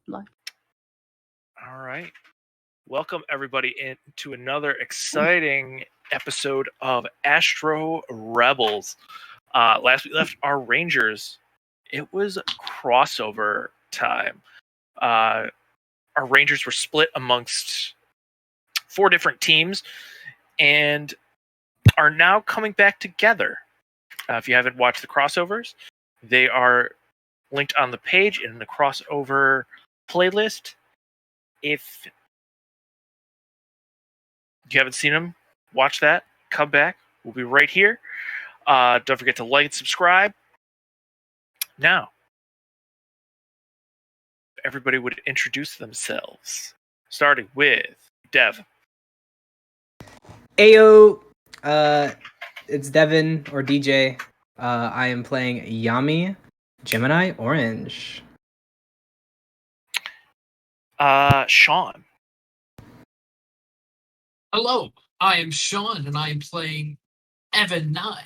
life. All right. Welcome everybody into another exciting episode of Astro Rebels. Last we left our Rangers, it was crossover time. Our Rangers were split amongst 4 different teams and are now coming back together. If you haven't watched the crossovers, they are linked on the page in the crossover playlist. If you haven't seen them, watch that. Come back. We'll be right here. Don't forget to like and subscribe. Now, everybody would introduce themselves, starting with Dev. Ayo, it's Devin or DJ. I am playing Yami, Gemini Orange. Sean. Hello, I am Sean, and I am playing Evan Nye.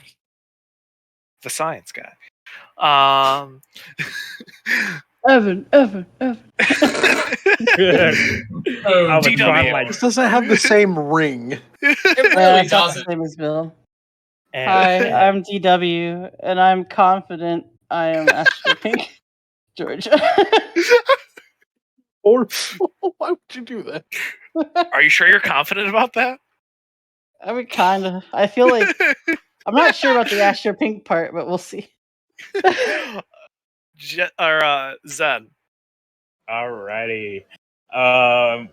The science guy. Evan. DW. This doesn't have the same ring. It really It's not the doesn't. same as Bill. Hi, I'm DW, and I'm confident I am Astro Pink, Georgia. Or why would you do that? Are you sure you're confident about that? I mean, kind of. I feel like I'm not sure about the Astro Pink part, but we'll see. Zen. Alrighty.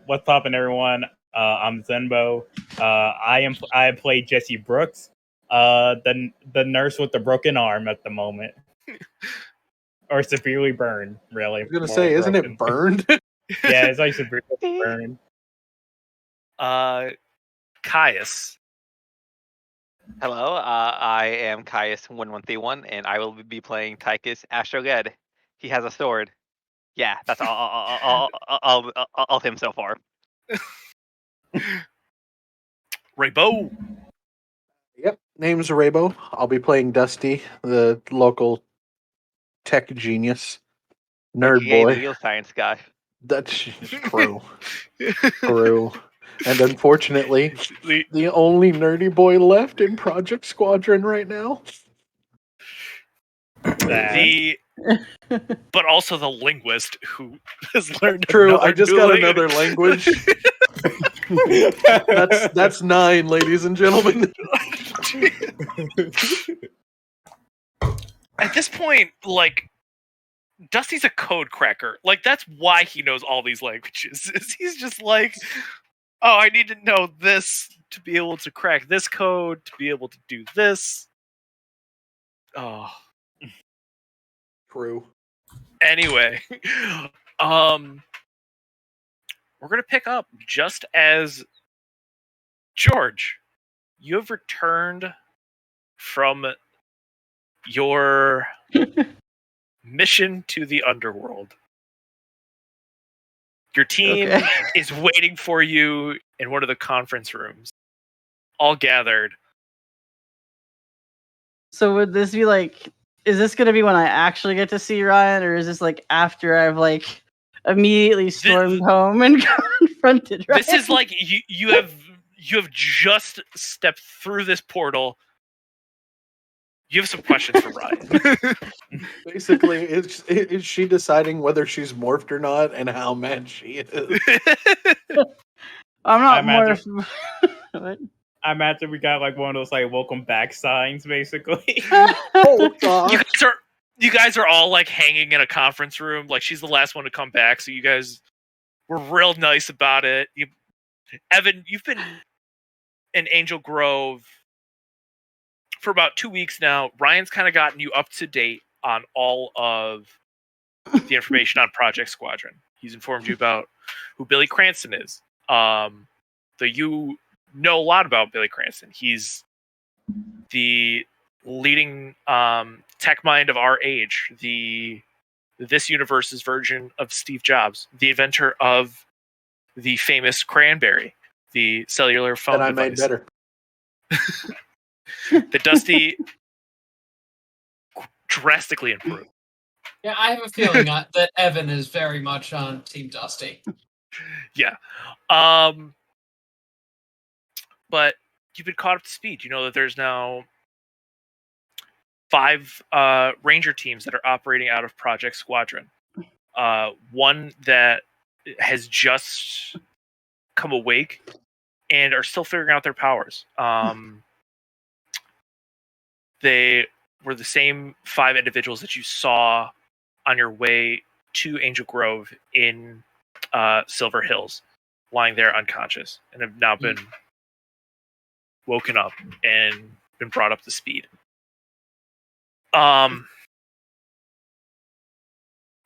What's poppin', everyone? I'm Zenbo. I play Jesse Brooks, the nurse with the broken arm at the moment, or severely burned. Really, I was gonna say, isn't it burned? Yeah, it's like severely burned. Caius. Hello, I am Caius1131, and I will be playing Tychus Astroged. He has a sword. Yeah, that's all of him so far. Raybo. Yep, name's Raybo. I'll be playing Dusty, the local tech genius, nerd AKA boy. Real science guy. That's true. True. And unfortunately, the only nerdy boy left in Project Squadron right now. But also the linguist who has learned. True, I just got another language. That's 9, ladies and gentlemen. At this point, like, Dusty's a code cracker. Like, that's why he knows all these languages. He's just like, oh, I need to know this to be able to crack this code, to be able to do this. Oh. True. Anyway, we're gonna pick up just as George, you have returned from your mission to the underworld. Your team is waiting for you in one of the conference rooms, all gathered. So would this be like, is this going to be when I actually get to see Ryan, or is this like after I've like immediately stormed home and confronted Ryan? This is like you have just stepped through this portal. You have some questions for Ryan. Basically, is she deciding whether she's morphed or not and how mad she is? I'm not morphed. I imagine we got like one of those like welcome back signs, basically. Oh god! You guys are all like hanging in a conference room. Like she's the last one to come back, so you guys were real nice about it. Evan, you've been in Angel Grove for about 2 weeks now. Ryan's kind of gotten you up to date on all of the information on Project Squadron. He's informed you about who Billy Cranston is. So you know a lot about Billy Cranston. He's the leading tech mind of our age, this universe's version of Steve Jobs, the inventor of the famous Cranberry, the cellular phone that I device. made better. The Dusty drastically improved. Yeah, I have a feeling that Evan is very much on Team Dusty. Yeah. But you've been caught up to speed. You know that there's now 5 Ranger teams that are operating out of Project Squadron. One that has just come awake and are still figuring out their powers. They were the same 5 individuals that you saw on your way to Angel Grove in Silver Hills, lying there unconscious, and have now been woken up and been brought up to speed. You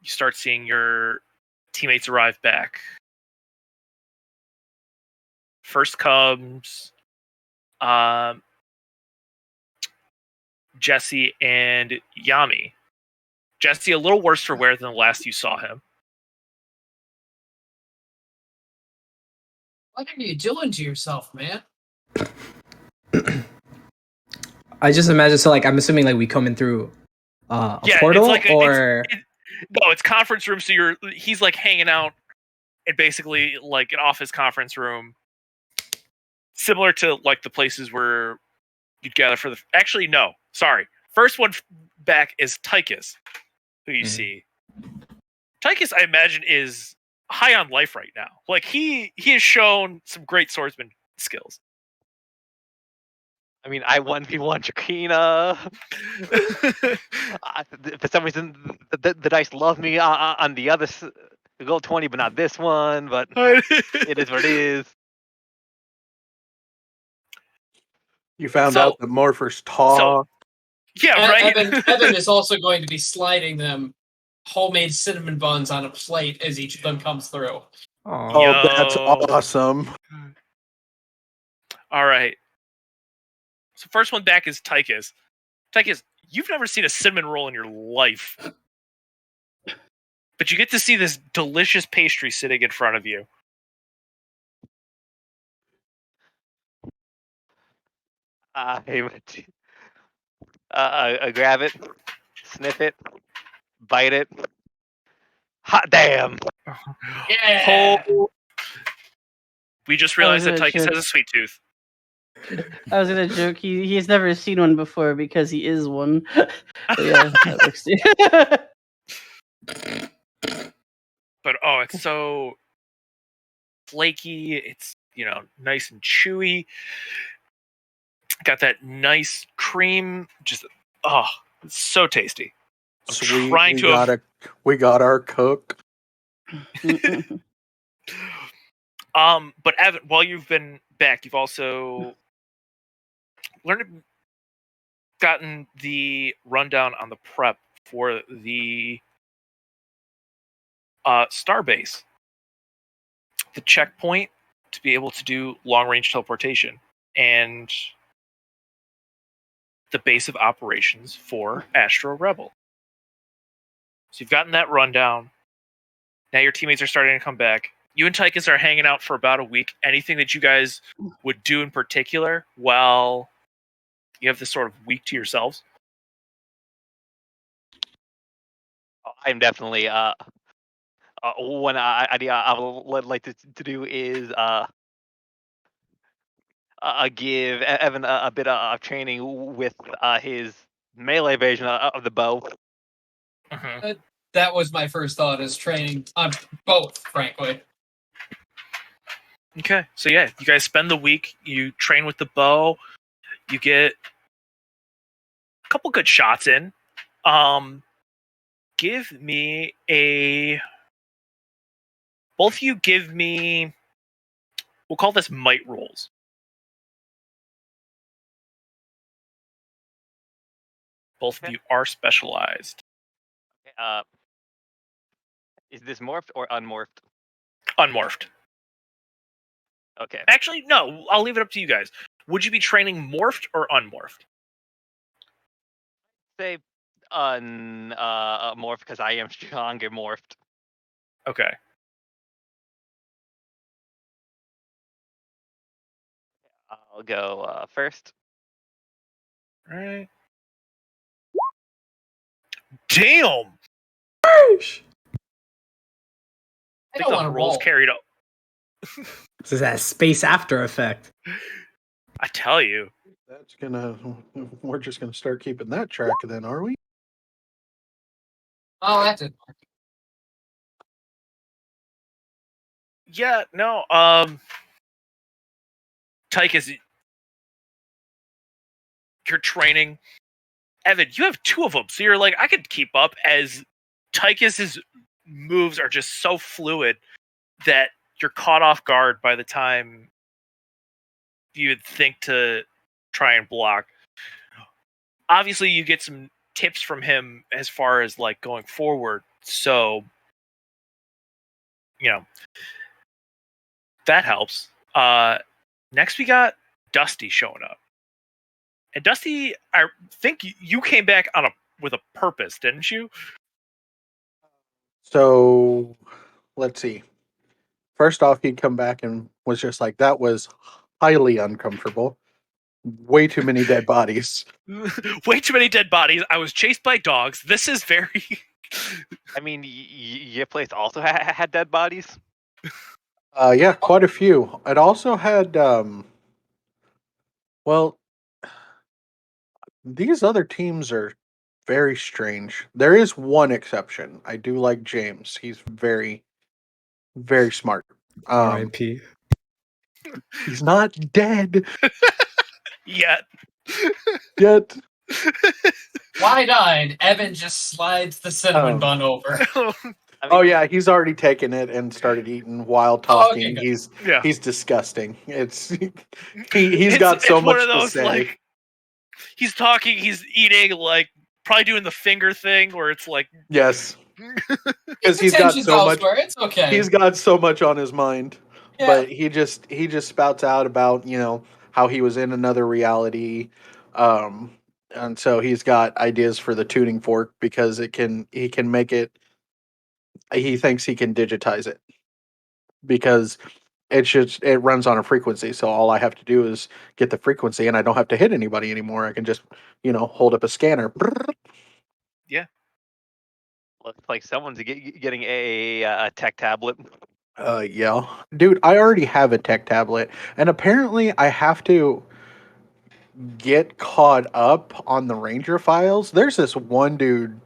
start seeing your teammates arrive back. First comes Jesse and Yami. Jesse, a little worse for wear than the last you saw him. What are you doing to yourself, man? I just imagine, so like I'm assuming like we come in through a portal, it's like or it's conference room. So he's like hanging out in basically like an office conference room, similar to like the places where you'd gather for the. Actually, no, sorry. First one back is Tychus, who you see. Tychus, I imagine, is high on life right now. Like he has shown some great swordsman skills. I mean, I 1v1 Chakina. For some reason, the dice love me on the other go 20, but not this one. But it is what it is. You found out that morphers talk. Yeah, right. Evan is also going to be sliding them homemade cinnamon buns on a plate as each of them comes through. Oh, that's awesome. All right. So first one back is Tychus. Tychus, you've never seen a cinnamon roll in your life. But you get to see this delicious pastry sitting in front of you. I grab it, sniff it, bite it. Hot damn! Yeah. We just realized that Tychus has a sweet tooth. I was gonna joke. He's never seen one before because he is one. But yeah, that works too. But it's so flaky. It's nice and chewy. Got that nice cream. Just it's so tasty. Sweet. We got our cook. But Evan, while you've been back, you've also gotten the rundown on the prep for the Starbase, the checkpoint to be able to do long-range teleportation, and the base of operations for Astro Rebel. So you've gotten that rundown. Now your teammates are starting to come back. You and Tychus are hanging out for about a week. Anything that you guys would do in particular while you have this sort of week to yourselves? I'm definitely one idea I would like to do is give Evan a bit of training with his melee version of the bow. That was my first thought, is training on both, frankly. Okay, so yeah, you guys spend the week, you train with the bow, you get a couple good shots in. Give me both of you give me, we'll call this might rolls. Both of you are specialized. Is this morphed or unmorphed? Unmorphed. Okay. Actually, no, I'll leave it up to you guys. Would you be training morphed or unmorphed? Say morphed, because I am stronger morphed. Okay. I'll go first. All right. Damn! Sheesh. I think don't the want to rolls roll. carried up. This is that space after effect. I tell you. That's gonna. We're just gonna start keeping that track then, are we? Oh, that's it. Yeah, no, Tychus, you're training. Evan, you have 2 of them, so you're like, I could keep up, as Tychus's moves are just so fluid that you're caught off guard by the time you would think to try and block. Obviously, you get some tips from him as far as like going forward, so that helps. Next we got Dusty showing up. And Dusty, I think you came back with a purpose, didn't you? So, let's see. First off, he'd come back and was just like, that was highly uncomfortable. Way too many dead bodies. Way too many dead bodies. I was chased by dogs. This is very... I mean, your place also had dead bodies? Yeah, quite a few. It also had, well, these other teams are very strange. There is one exception. I do like James. He's very, very smart. R.I.P. He's not dead Yet. yet. Wide-eyed, Evan just slides the cinnamon bun over. I mean, Oh yeah, he's already taken it and started eating while talking. okay, He's disgusting. He's got so it's much one of to those, say. like, he's talking, he's eating, like, probably doing the finger thing where it's like... Yes, because His he's got attention's so much. elsewhere. It's okay. He's got so much on his mind. Yeah. But he just spouts out about how he was in another reality, and so he's got ideas for the tuning fork because he can make it. He thinks he can digitize it because it runs on a frequency. So all I have to do is get the frequency, and I don't have to hit anybody anymore. I can just hold up a scanner. Yeah. looks like someone's getting a tech tablet. Yeah, dude, I already have a tech tablet, and apparently I have to get caught up on the Ranger files. There's this one dude,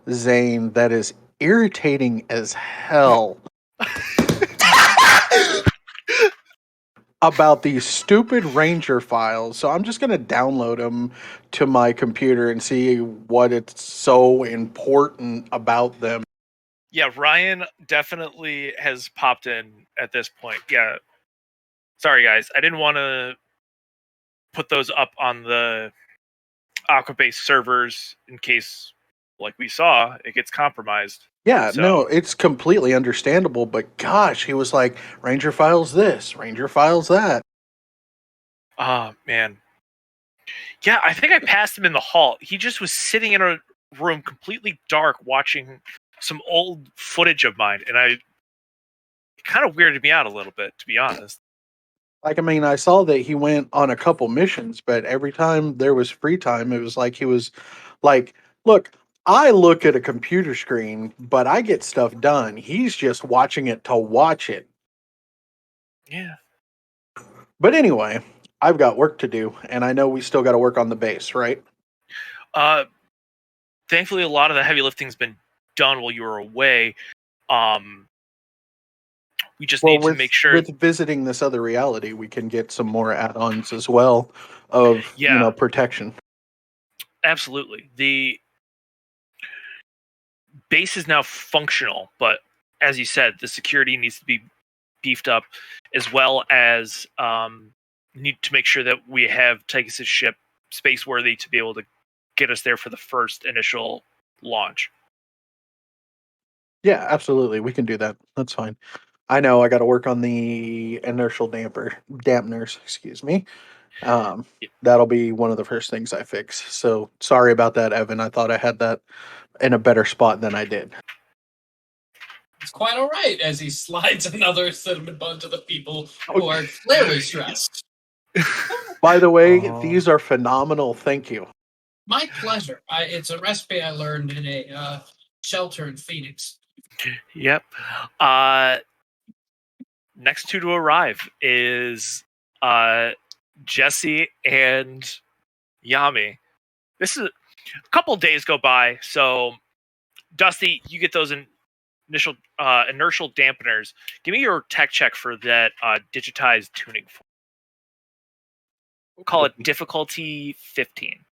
Zane, that is irritating as hell about these stupid Ranger files. So I'm just going to download them to my computer and see what it's so important about them. Yeah, Ryan definitely has popped in at this point. Yeah. Sorry, guys. I didn't want to put those up on the Aquabase servers in case, like we saw, it gets compromised. Yeah, So- no, it's completely understandable, but gosh, he was like, Ranger files this, Ranger files that. Oh, man. Yeah, I think I passed him in the hall. He just was sitting in a room completely dark watching some old footage of mine, and it kind of weirded me out a little bit, to be honest. Like, I mean, I saw that he went on a couple missions, but every time there was free time, it was like he was like, look, I look at a computer screen, but I get stuff done. He's just watching it to watch it. Yeah. But anyway, I've got work to do, and I know we still got to work on the base, right? Thankfully, a lot of the heavy lifting's been done while you were away. We just need to make sure... With visiting this other reality, we can get some more add-ons as well of, protection. Absolutely. The base is now functional, but as you said, the security needs to be beefed up, as well as need to make sure that we have Tychus' ship space-worthy to be able to get us there for the first initial launch. Yeah, absolutely. We can do that. That's fine. I know I got to work on the inertial dampeners, excuse me. That'll be one of the first things I fix. So sorry about that, Evan. I thought I had that in a better spot than I did. It's quite all right as he slides another cinnamon bun to the people who are clearly stressed. By the way, these are phenomenal. Thank you. My pleasure. It's a recipe I learned in a shelter in Phoenix. Yep. Next two to arrive is Jesse and Yami. This is a couple days go by, so Dusty, you get those initial inertial dampeners. Give me your tech check for that digitized tuning fork. We'll call it difficulty 15.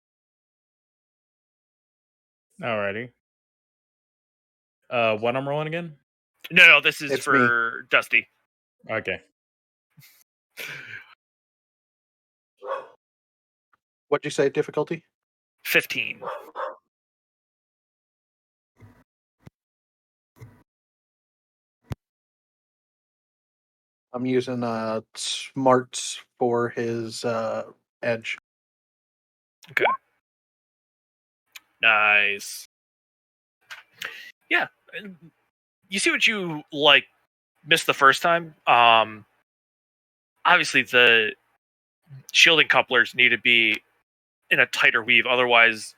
Alrighty. What I'm rolling again? No, this is It's for Dusty. Okay. What'd you say? Difficulty? 15. I'm using smarts for his edge. Okay. Nice. Yeah. You see what you missed the first time? Obviously the shielding couplers need to be in a tighter weave, otherwise,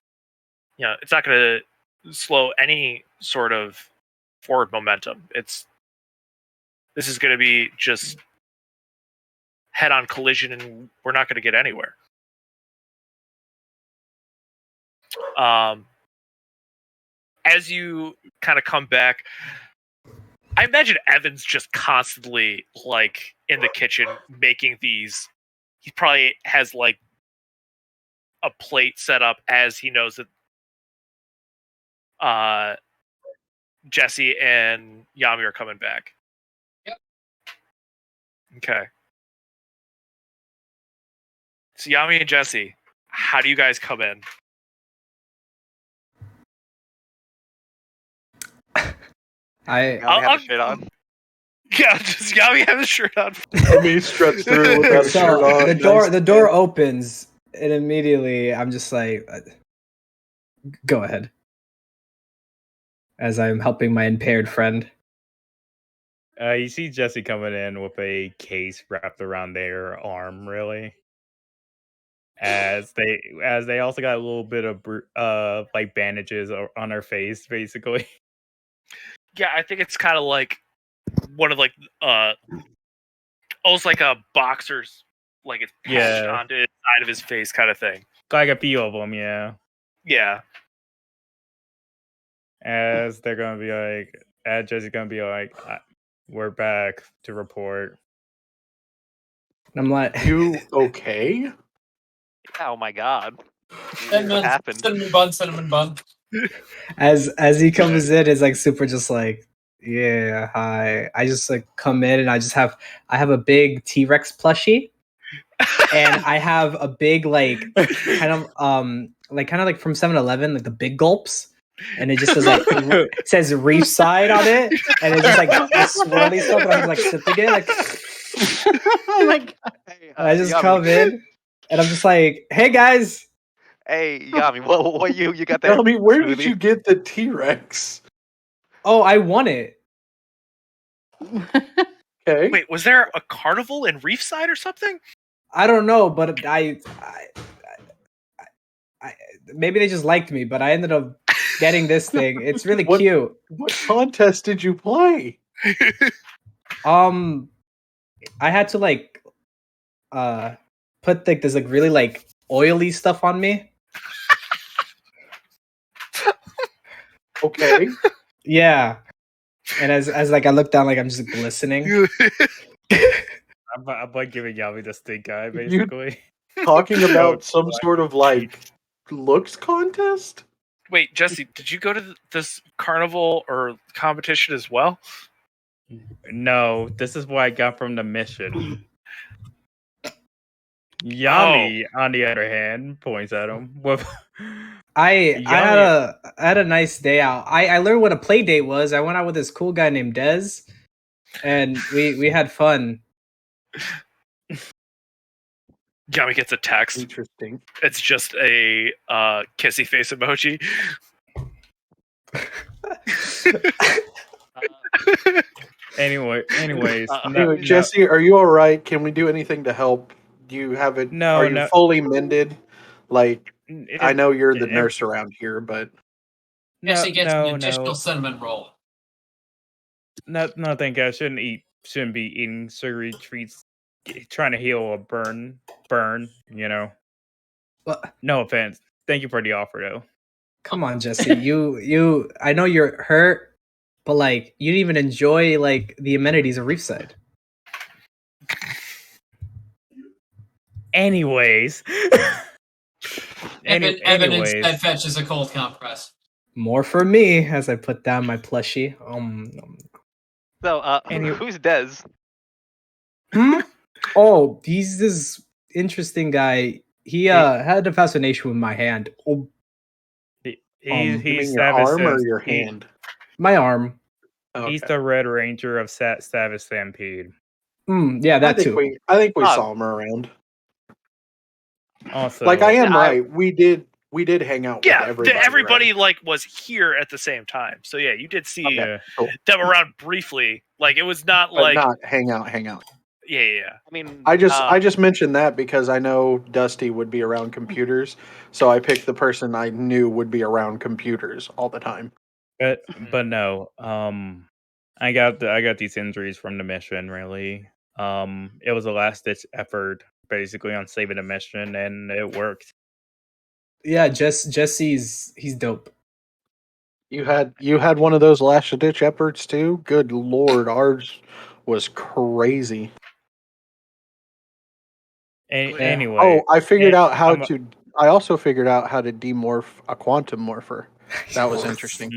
it's not going to slow any sort of forward momentum. This is going to be just head-on collision, and we're not going to get anywhere. As you kind of come back, I imagine Evan's just constantly in the kitchen making these. He probably has a plate set up as he knows that Jesse and Yami are coming back. Yep. Okay. So Yami and Jesse, how do you guys come in? I Yami have a shirt on. Yeah, just Yami have his shirt on. Me struts through without a shirt so on. the door opens and immediately I'm just like, go ahead. As I'm helping my impaired friend. You see Jesse coming in with a case wrapped around their arm, really. As they also got a little bit of bandages on her face, basically. Yeah, I think it's kind of like one of almost like a boxer's, it's patched onto the side of his face kind of thing. Like a few of them, yeah. Yeah. As they're gonna be as Jesse's gonna be we're back to report. I'm like, You okay? Oh my god. Cinnamon, happened? Cinnamon bun. as he comes in, it's super just yeah, hi. I just come in and I have a big T-Rex plushie. And I have a big kind of from 7-Eleven, the big gulps. And it just says reef side on it, and it's just this swirly stuff, and I'm just sipping it. Oh my god! Hey, I just Yami. come in, and I'm just like, "Hey guys!" Hey, Yami, what you got there? Tell me, where did you get the T-Rex? Oh, I won it. Okay. Wait, was there a carnival in Reefside or something? I don't know, but I maybe they just liked me, but I ended up getting this thing. It's really cute. What contest did you play? I had to put this really oily stuff on me. Okay. Yeah. And as I look down, I'm just glistening. I'm giving Yami the stink eye, basically. Talking about some sort of looks contest? Wait, Jesse, did you go to this carnival or competition as well? No, this is what I got from the mission. Yami, on the other hand, points at him. I had a nice day out. I learned what a play date was. I went out with this cool guy named Dez, and we had fun. Yami gets a text. Interesting. It's just a kissy face emoji. Anyways, Anyway, Jesse, are you all right? Can we do anything to help? Do you have it? No, are you no. fully mended? I know you're the nurse around here, but Yes, he gets an no, additional cinnamon roll. no, thank you. I shouldn't be eating sugary treats. Trying to heal a burn. You know. What? No offense. Thank you for the offer, though. Come on, Jesse. You. I know you're hurt, but like you didn't even enjoy like the amenities of Reefside. Anyways. Evan anyways. instead fetches a cold compress. More for me as I put down my plushie. So, Any- who's Dez? Oh, he's this interesting guy. He had a fascination with my hand. Oh, You mean He's your Savage arm or Sam- your he- hand? my arm. He's Okay. the Red Ranger of Savage Stampede. Yeah, that too. I think we Oh. saw him around. Also, Like I am Yeah, right. We did hang out with Yeah, everybody. everybody right? like was here at the same time. So yeah, you did see yeah. Cool. them around briefly. Like it was not But like not hang out. yeah. I mean, I just mentioned that because I know Dusty would be around computers, so I picked the person I knew would be around computers all the time. But no. I got these injuries from the mission. Really. It was a last ditch effort, basically, on saving the mission, and it worked. Yeah, Jesse's he's dope. You had one of those last ditch efforts too. Good lord, ours was crazy. Anyway. Oh, I figured out how I'm a- to. I also figured out how to demorph a quantum morpher. That was interesting.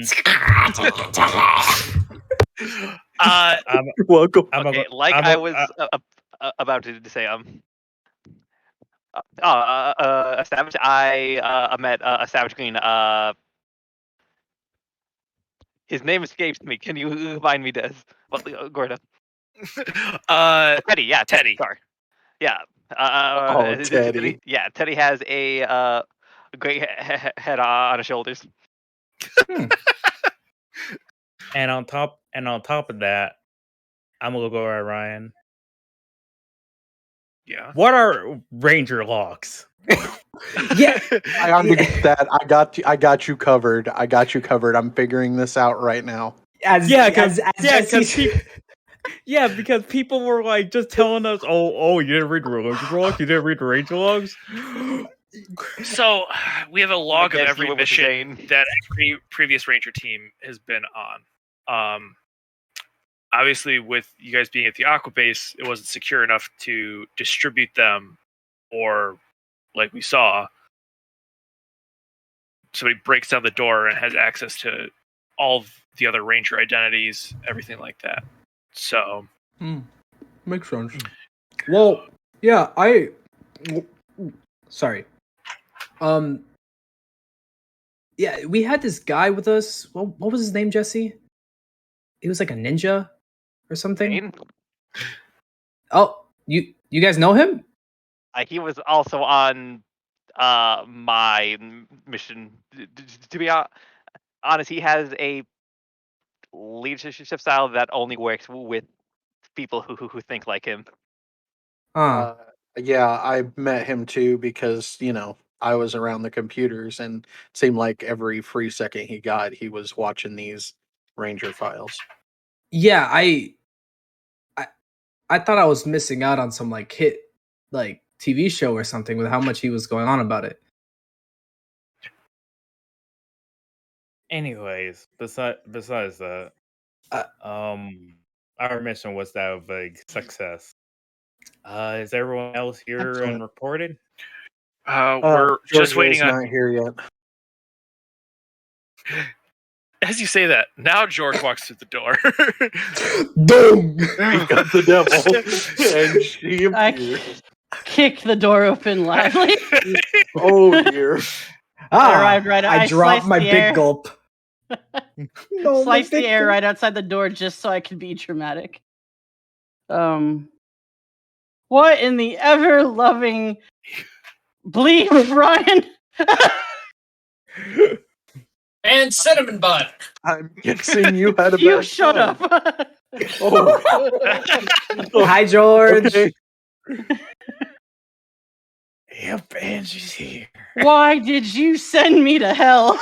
I'm Welcome. okay, like I'm I a- was about to say, a savage. I met a savage queen. His name escapes me. Can you remind me, Des? Well, Gorda. Teddy. Yeah, Teddy. Sorry. Yeah. Teddy. Yeah, Teddy has a great head on his shoulders. And on top of that, I'm gonna go at Ryan. Yeah. What are Ranger locks? Yeah, I understand that. I got you covered. I'm figuring this out right now. Because people were like just telling us, oh, you didn't read the Ranger logs, you didn't read the Ranger logs. So we have a log of guess you every went with mission Zane. that every previous Ranger team has been on. Obviously, with you guys being at the Aqua base, it wasn't secure enough to distribute them, or like we saw, somebody breaks down the door and has access to all of the other Ranger identities, everything like that. So makes sense. Well, yeah, sorry. Yeah, we had this guy with us. What was his name, Jesse? He was like a ninja or something. Zane? Oh, you guys know him? He was also on my mission. To be honest, he has a leadership style that only works with people who think like him. Yeah, I met him too because I was around the computers and it seemed like every free second he got, he was watching these Ranger files. Yeah, I thought I was missing out on some like hit like TV show or something with how much he was going on about it. Anyways, besides that, our mission was that of a success. Is everyone else here Excellent. and reported? We're George just waiting is on. not here yet. As you say that, now George walks through the door. Boom! He got the devil, and she I appears. kick the door open loudly. Oh dear! arrived right- I I dropped sliced my the big air. gulp. No, my Slice the big air gulp. right outside the door just so I could be dramatic. What in the ever loving bleep, Ryan? And cinnamon bun. I'm guessing you had a You bad shut time. up. Oh, Hi, George. okay. Yep, Angie's here. Why did you send me to hell?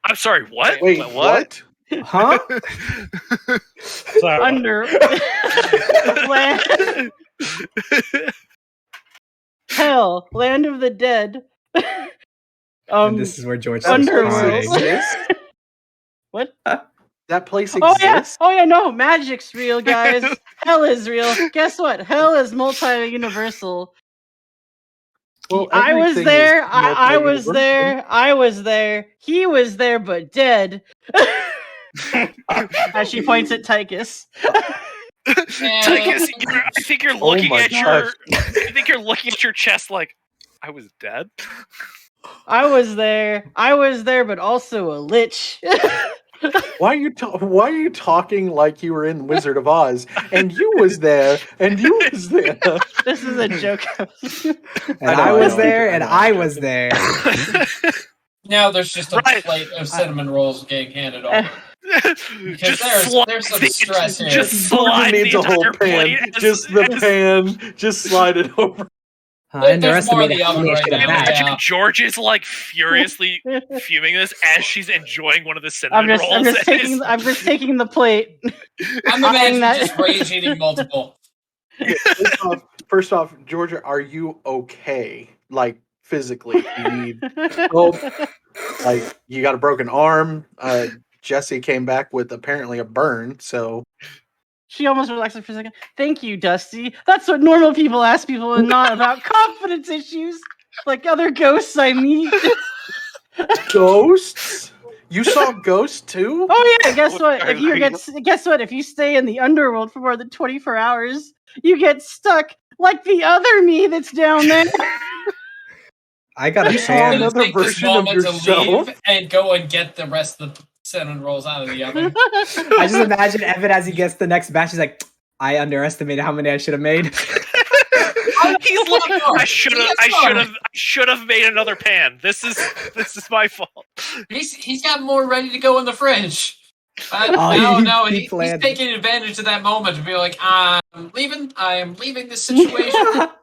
I'm sorry, what? Wait, What? Huh? Sorry, what? Under land, hell, land of the dead. And this is where George That starts Underworld. place crying. exists? What? That place Oh yeah, exists? oh yeah, no, magic's real, guys. Hell is real. Guess what? Hell is multi-universal. Well, I was everything is there. I was multi-universal. there. I was there. He was there, but dead. As she points at Tychus. Tychus, I think you're Oh looking my at gosh. I think you're looking at your chest like I was dead. I was there. I was there, but also a lich. Why are you talking like you were in Wizard of Oz? And you was there, and you was there. This is a joke. And I know, I I was know, there, I and know, I I'm was joking. there. Now there's just a Right. plate of cinnamon rolls getting handed over. Because slide there's some the- stress here. Just Georgia slide needs the a whole entire pan. plate as- Just the as- pan. Just slide it over. I There's more in underestimated the how oven many I right should have now. had. Imagine Yeah. George is like furiously fuming this as she's enjoying one of the cinnamon I'm rolls. just taking the plate. I'm Eyeing imagining that- just rage eating multiple. Okay, first off, Georgia, are you okay? Like physically, you need help. Like you got a broken arm. Jesse came back with apparently a burn. So She almost relaxed for a second. Thank you, Dusty. That's what normal people ask people and not about confidence issues. Like other ghosts I meet. ghosts. You saw ghosts too? Oh yeah, guess what? Are If you you- guess what? If you stay in the underworld for more than 24 hours, you get stuck like the other me that's down there. I got a You saw fan. another Take this version of moment to yourself? leave and go and get the rest of the cinnamon rolls out of the oven. I just imagine Evan as he gets the next batch. He's like, I underestimated how many I should have made. He's like, I should have made another pan. This is my fault. He's got more ready to go in the fridge. Oh, he He's planned. taking advantage of that moment to be like, I am leaving this situation.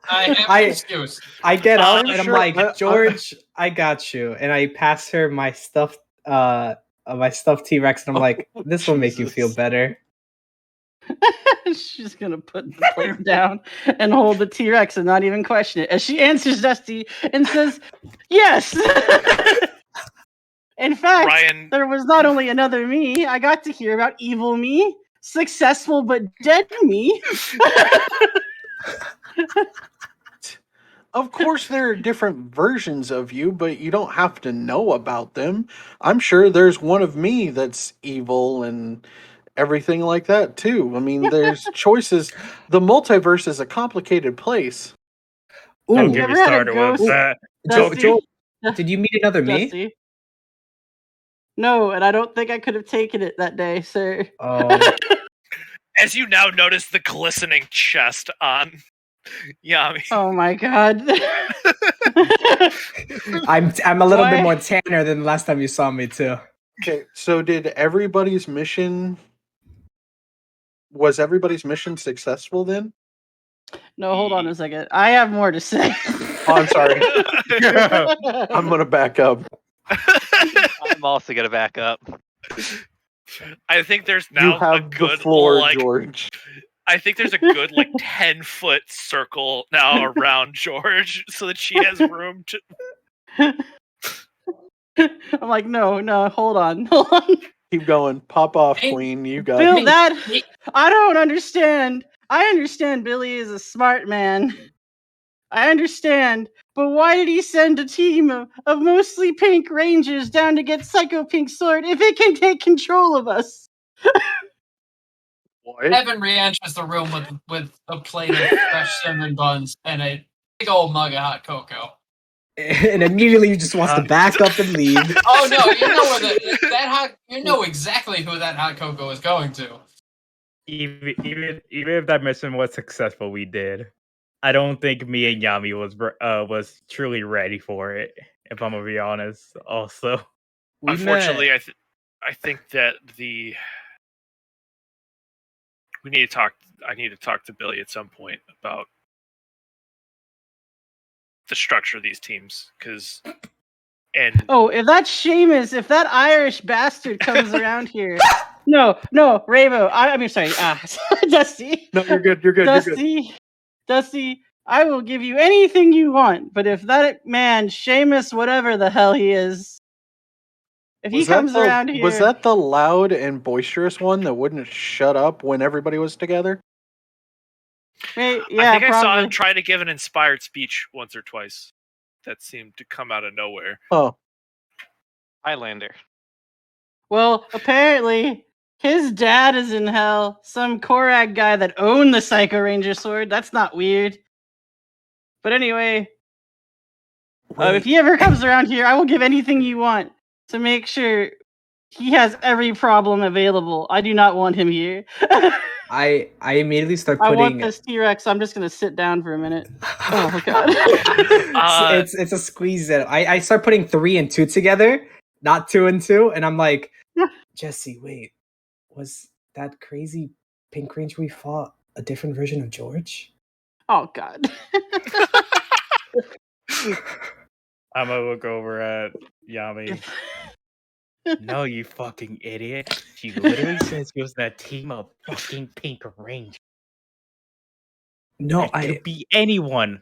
I have an excuse. I get up and I'm sure- like, George, I got you. And I pass her my stuffed T-Rex, and I'm like, this will make you feel Jesus. better. She's gonna put the plate down and hold the T-Rex and not even question it. As she answers Dusty and says, "Yes." In fact, Ryan, there was not only another me. I got to hear about evil me, successful but dead me. Of course, there are different versions of you, but you don't have to know about them. I'm sure there's one of me that's evil and everything like that too. I mean, there's choices. The multiverse is a complicated place. Don't Ooh, get ever me had a started with ghost? that. Dusty, Joel, did you meet another me? Dusty. No, and I don't think I could have taken it that day, sir. Oh, as you now notice the glistening chest on Yami. Oh my god. I'm a little bit Why? more tanner than the last time you saw me too. Okay, so did everybody's mission? Was everybody's mission successful then? No, hold on a second. I have more to say. Oh, I'm sorry. I'm gonna back up. I'm also gonna back up. I think there's You now a have the good floor, like George. I think there's a good like 10-foot circle now around George so that she has room to I'm like, no, hold on. Keep going. Pop off, Hey, Queen. You got Bill, it. that I don't understand. I understand Billy is a smart man. I understand, but why did he send a team of mostly pink rangers down to get Psycho Pink Sword if it can take control of us? What? Evan re-enters the room with a plate of fresh cinnamon buns and a big old mug of hot cocoa. And immediately he just wants to back up and leave. Oh no, you know where you know exactly who that hot cocoa is going to. Even if that mission was successful, we did. I don't think me and Yami was truly ready for it. If I'm gonna be honest, also. We unfortunately met. I think that I need to talk to Billy at some point about the structure of these teams because And Oh, if that Seamus, if that Irish bastard comes around here, no, Rabo. I mean, sorry, Dusty. No, you're good. You're good. You're good. Dusty, I will give you anything you want. But if that man, Seamus, whatever the hell he is, if he comes around here, Was that the loud and boisterous one that wouldn't shut up when everybody was together? yeah, I think I saw probably. him try to give an inspired speech once or twice. That seemed to come out of nowhere. Oh, Highlander. Well, apparently his dad is in hell. Some Korag guy that owned the Psycho Ranger sword. That's not weird. But anyway, if he ever comes around here, I will give anything you want to make sure he has every problem available. I do not want him here. I immediately start I putting. want this T-Rex. I'm just gonna sit down for a minute. Oh god. It's a squeeze. I start putting 3 and 2 together, not 2 and 2, and I'm like, Jesse, wait, was that crazy Pink Ranger we fought a different version of George? Oh god. I'm gonna look over at Yami. No, you fucking idiot. She literally says she was in a team of fucking Pink Ranger. No, That could be anyone.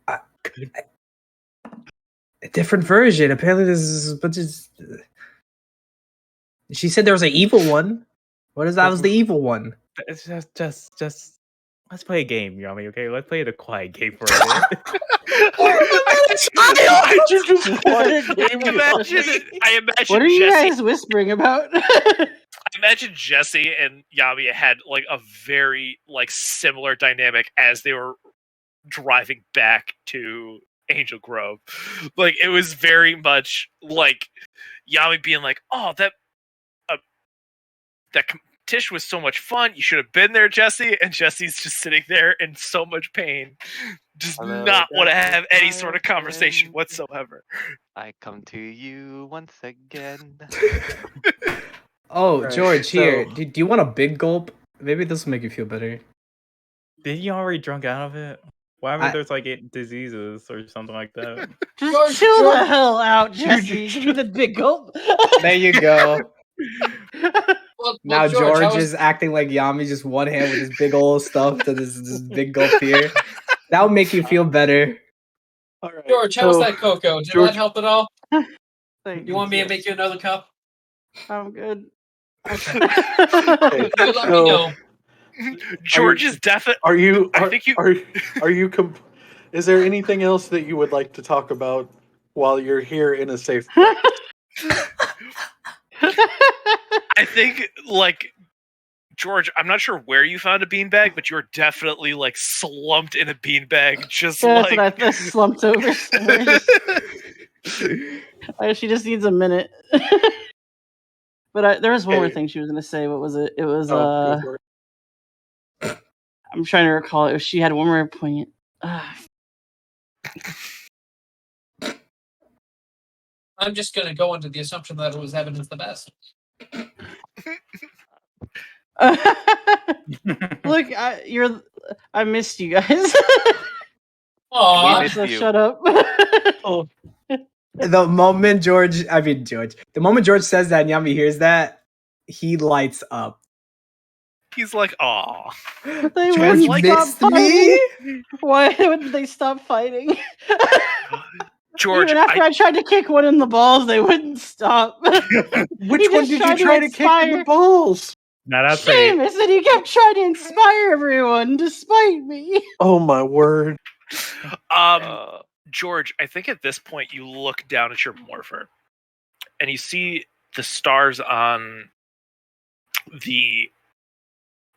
a different version. Apparently, there's a bunch of. She said there was an evil one. What is that? Was the evil one? It's just. Let's play a game, Yami. Okay, let's play the quiet game for a bit. I imagine. What are you Jesse, guys whispering about? I imagine Jesse and Yami had like a very like similar dynamic as they were driving back to Angel Grove. Like it was very much like Yami being like, "Oh, that competition was so much fun. You should have been there, Jesse." And Jesse's just sitting there in so much pain, does not want to have any sort of conversation whatsoever. I come to you once again. Oh, Right, George, here. so- Do you want a big gulp? Maybe this will make you feel better. Did you already drunk out of it? Why haven't there's like 8 diseases or something like that? Just chill the hell out, Jesse. Give me the big gulp. There you go. Well, Now George, George is acting like Yami, just one hand with his big old stuff to this big gulp here. That would make you feel better. all right. George, how was that cocoa? Did George- that help at all? Thank You want me to make you another cup? I'm good. Okay, You let so- me know. George is definitely. Are you? I think you- Are you? Is there anything else that you would like to talk about while you're here in a safe place? I think like George. I'm not sure where you found a beanbag, but you're definitely like slumped in a beanbag, just That's like. what I slumped over somewhere. She just needs a minute. But there was one more Okay. thing she was going to say. What was it? It was Go for it. I'm trying to recall. It was, she had one more point. I'm just going to go into the assumption that it was Evidence the Best. Look, I missed you guys. Aw, missed So you. shut up. Oh, The moment George says that and Yami hears that, he lights up. He's like, "Aw." They George wouldn't missed stop me? fighting. Why wouldn't they stop fighting? George, Even after I tried to kick one in the balls, they wouldn't stop. which He one just did tried you to try to kick in inspire- the balls? Now that's pretty. Seamus, and he kept trying to inspire everyone despite me. Oh my word! George, I think at this point you look down at your morpher and you see the stars on the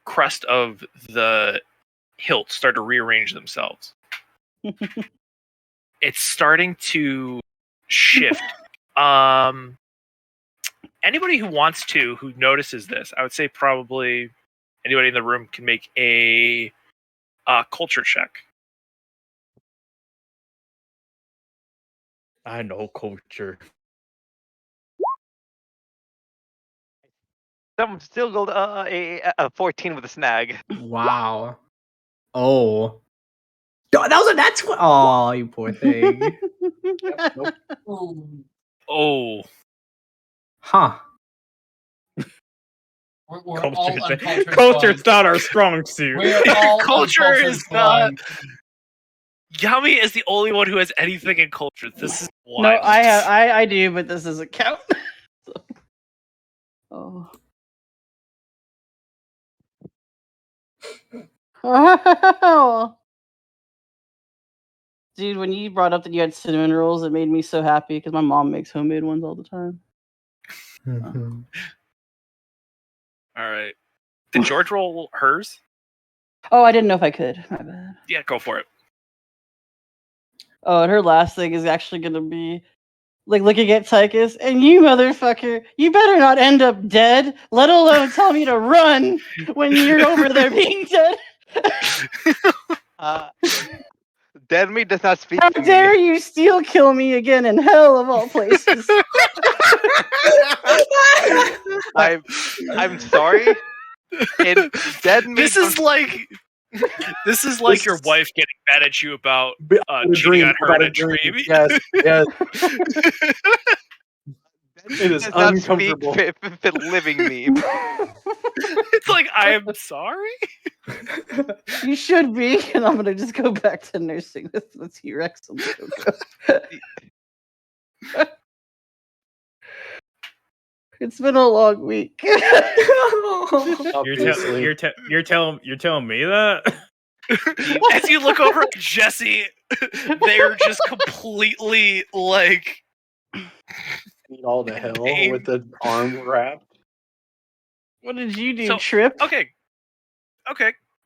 crest of the hilt start to rearrange themselves. It's starting to shift. Anybody who wants to, who notices this, I would say probably anybody in the room can make a culture check. I know culture. Someone still got a 14 with a snag. Wow. Oh. Oh, that was a that's what. Oh, you poor thing. Nope. Ooh, Oh, Huh. we're all uncultured Culture's swine. not our strong suit. We're all Culture uncultured is not- swine. Yami is the only one who has anything in culture. This is wild. No, I do, but this doesn't count. Oh. Oh. Dude, when you brought up that you had cinnamon rolls, it made me so happy because my mom makes homemade ones all the time. Mhm. All right. Did George roll hers? Oh, I didn't know if I could. My bad. Yeah, go for it. Oh, and her last thing is actually gonna be like looking at Tychus, and you motherfucker, you better not end up dead, let alone tell me to run when you're over there being dead. Dead meat does not speak How to dare me. you steal kill me again in hell of all places? I'm sorry. In dead meat. This is like your This- wife getting mad at you about About a cheating on dream, her about in a a dream. Yes, yes. It is does not speak uncomfortable. fit living meat. It's like, I am sorry. You should be, and I'm gonna just go back to nursing with the T-Rex on Coco. It's been a long week. Obviously. You're telling me that? As you look over at Jesse, they're just completely like, all to hell Pain. with the arm wrapped. What did you do, So, Trip? okay,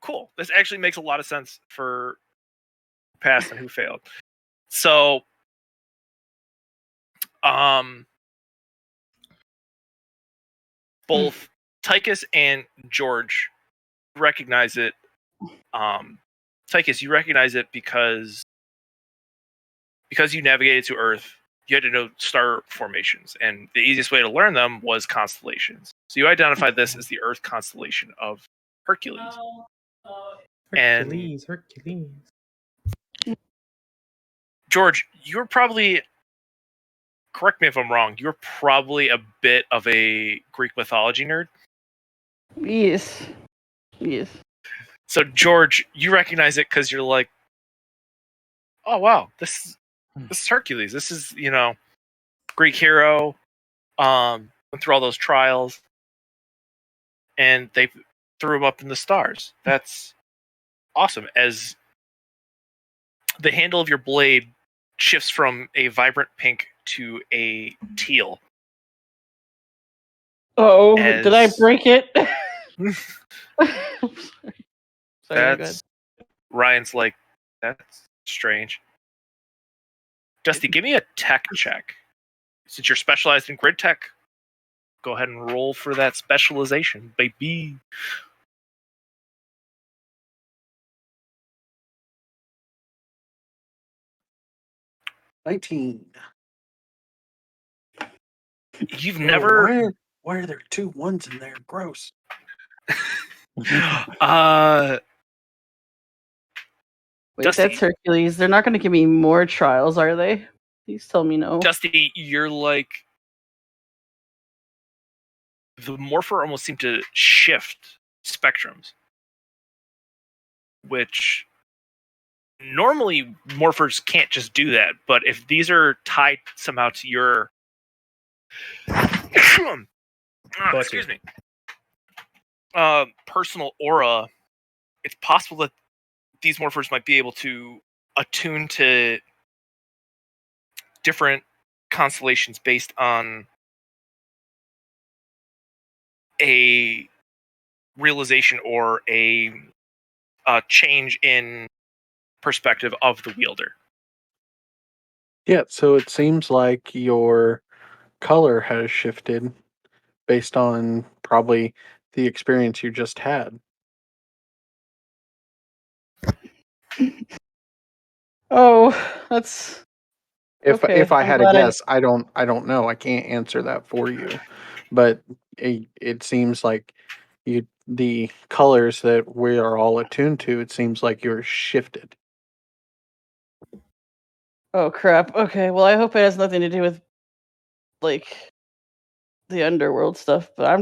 cool. This actually makes a lot of sense for who passed and who failed. So, both Tychus and George recognize it. Tychus, you recognize it because you navigated to Earth. You had to know star formations, and the easiest way to learn them was constellations. So you identified this as the Earth constellation of Hercules. Hercules. George, you're probably, correct me if I'm wrong, you're probably a bit of a Greek mythology nerd. Yes. Yes. So George, you recognize it because you're like, oh wow, this is Hercules. This is, Greek hero. Went through all those trials, and they threw him up in the stars. That's awesome. As the handle of your blade shifts from a vibrant pink to a teal. Oh, did I break it? Sorry, go ahead. Ryan's like, that's strange. Dusty, give me a tech check. Since you're specialized in grid tech, go ahead and roll for that specialization, baby. $19. You've never. Why are there 2 1s in there? Gross. Wait, Dusty. that's Hercules. They're not going to give me more trials, are they? Please tell me no. Dusty, you're like, the morpher almost seemed to shift spectrums, which normally morphers can't just do that. But if these are tied somehow to your excuse me, personal aura, it's possible that these morphers might be able to attune to different constellations based on a realization or a change in perspective of the wielder. Yeah, so it seems like your color has shifted based on probably the experience you just had. Oh, that's If okay. I I'm had a glad guess, I don't know. I can't answer that for you. But it seems like the colors that we are all attuned to, it seems like you're shifted. Oh crap. Okay. Well, I hope it has nothing to do with like the underworld stuff. But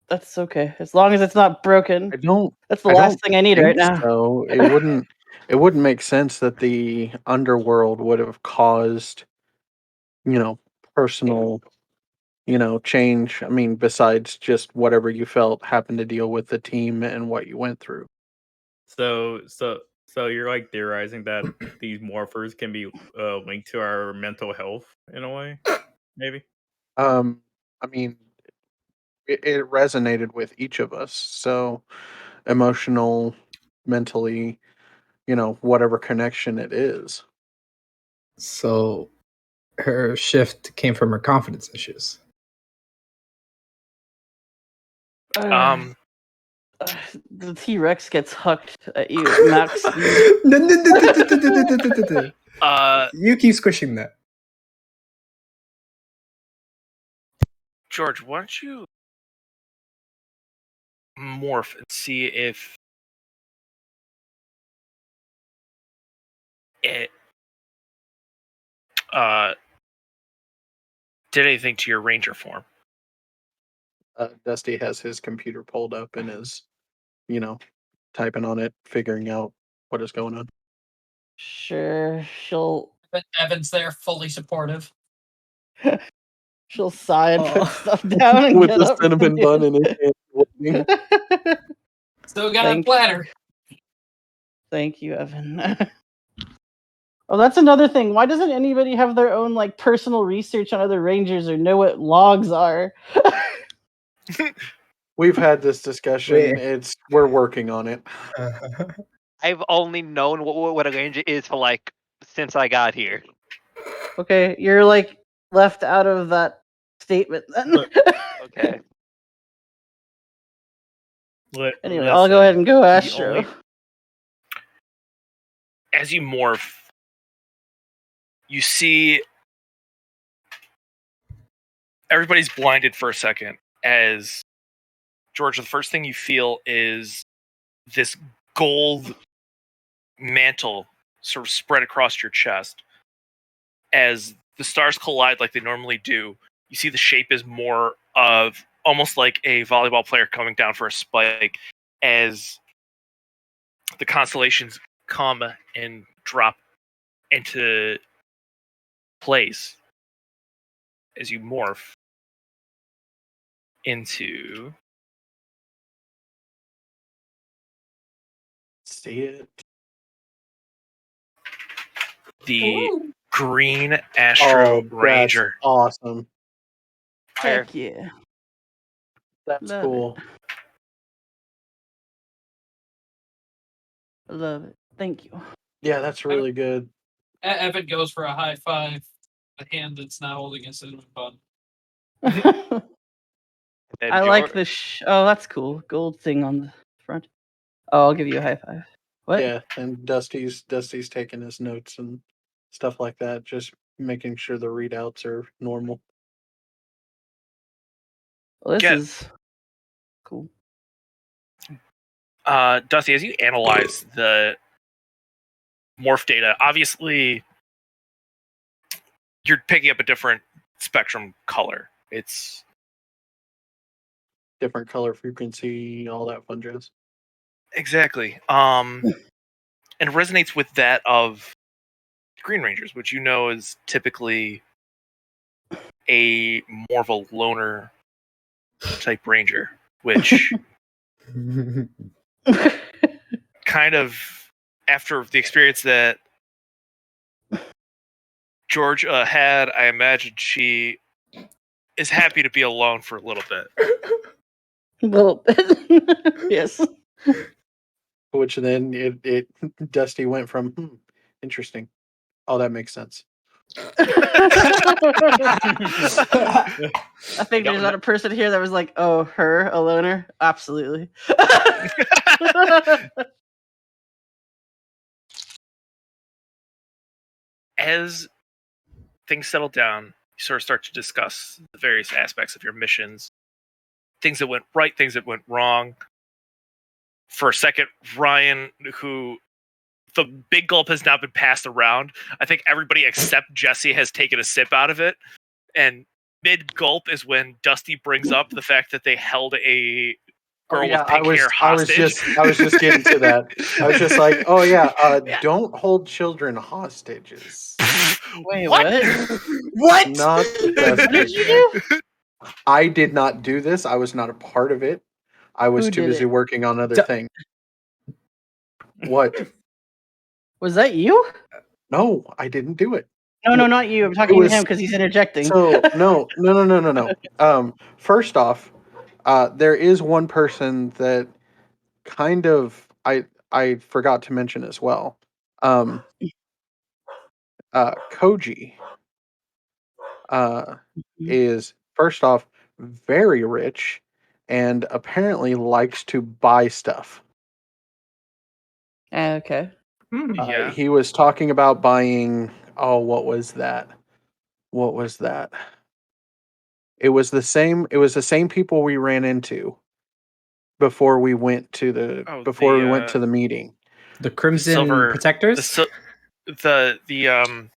that's okay as long as it's not broken. I don't. That's the I last don't thing I need right think now. so. It wouldn't. It wouldn't make sense that the underworld would have caused, personal, change. I mean, besides just whatever you felt happened to deal with the team and what you went through. So you're like theorizing that these morphers can be linked to our mental health in a way, maybe. I mean, it resonated with each of us. So emotional, mentally, whatever connection it is. So her shift came from her confidence issues. Um, The T-Rex gets hucked at you at max speed. You keep squishing that. George, why don't you morph and see if it did anything to your ranger form? Dusty has his computer pulled up and is, typing on it, figuring out what is going on. Sure, she'll Evan's there, fully supportive. sigh and put Oh. stuff down and With get the up. cinnamon bun in his hand. waiting. Still got a platter. Thank you, Evan. Oh, that's another thing. Why doesn't anybody have their own like personal research on other rangers or know what logs are? We've had this discussion. We're working on it. I've only known what a ranger is for like since I got here. Okay, you're like left out of that statement then. Okay. Anyway, I'll go ahead and go Astro. As you morph, you see everybody's blinded for a second as George, the first thing you feel is this gold mantle sort of spread across your chest. As the stars collide like they normally do, you see the shape is more of almost like a volleyball player coming down for a spike as the constellations come and drop into place as you morph into See it. the green Astro Ranger. That's awesome. Fire. Heck yeah. That's Love cool. I love it. Thank you. Yeah, that's really good. Evan goes for a high five. The hand that's now holding a cinnamon bun. And I like the oh, that's cool. Gold thing on the front. Oh, I'll give you a high five. What? Yeah, and Dusty's taking his notes and stuff like that, just making sure the readouts are normal. Well, this is cool. Dusty, as you analyze the morph data, obviously you're picking up a different spectrum color. It's different color frequency, all that fun jazz. Exactly. And it resonates with that of Green Rangers, which you know is typically more of a loner type ranger, which kind of after the experience that Georgia had, I imagine she is happy to be alone for a little bit. A little bit. Yes. Which then it Dusty went from interesting. Oh, that makes sense. I think there's not a person here that was like, oh, her, a loner? Absolutely. As things settle down, you sort of start to discuss the various aspects of your missions. Things that went right, things that went wrong. For a second, Ryan, who the big gulp has now been passed around. I think everybody except Jesse has taken a sip out of it, and mid gulp is when Dusty brings up the fact that they held a girl with pink hair hostage. I was just getting to that. I was just like, oh yeah, don't hold children hostages. Wait, What? what? Not the best What did you do? I did not do this. I was not a part of it. I was Who too did busy it? working on other Du- things. What? Was that you? No, I didn't do it. No, not you. I'm talking to him because he's interjecting. So no. First off, there is one person that kind of I forgot to mention as well. Koji Mhm. is first off very rich and apparently likes to buy stuff. Okay. Yeah. He was talking about buying. Oh, what was that? What was that? It was the same. It was the same people we ran into before we went to the meeting. The Crimson Silver Protectors. the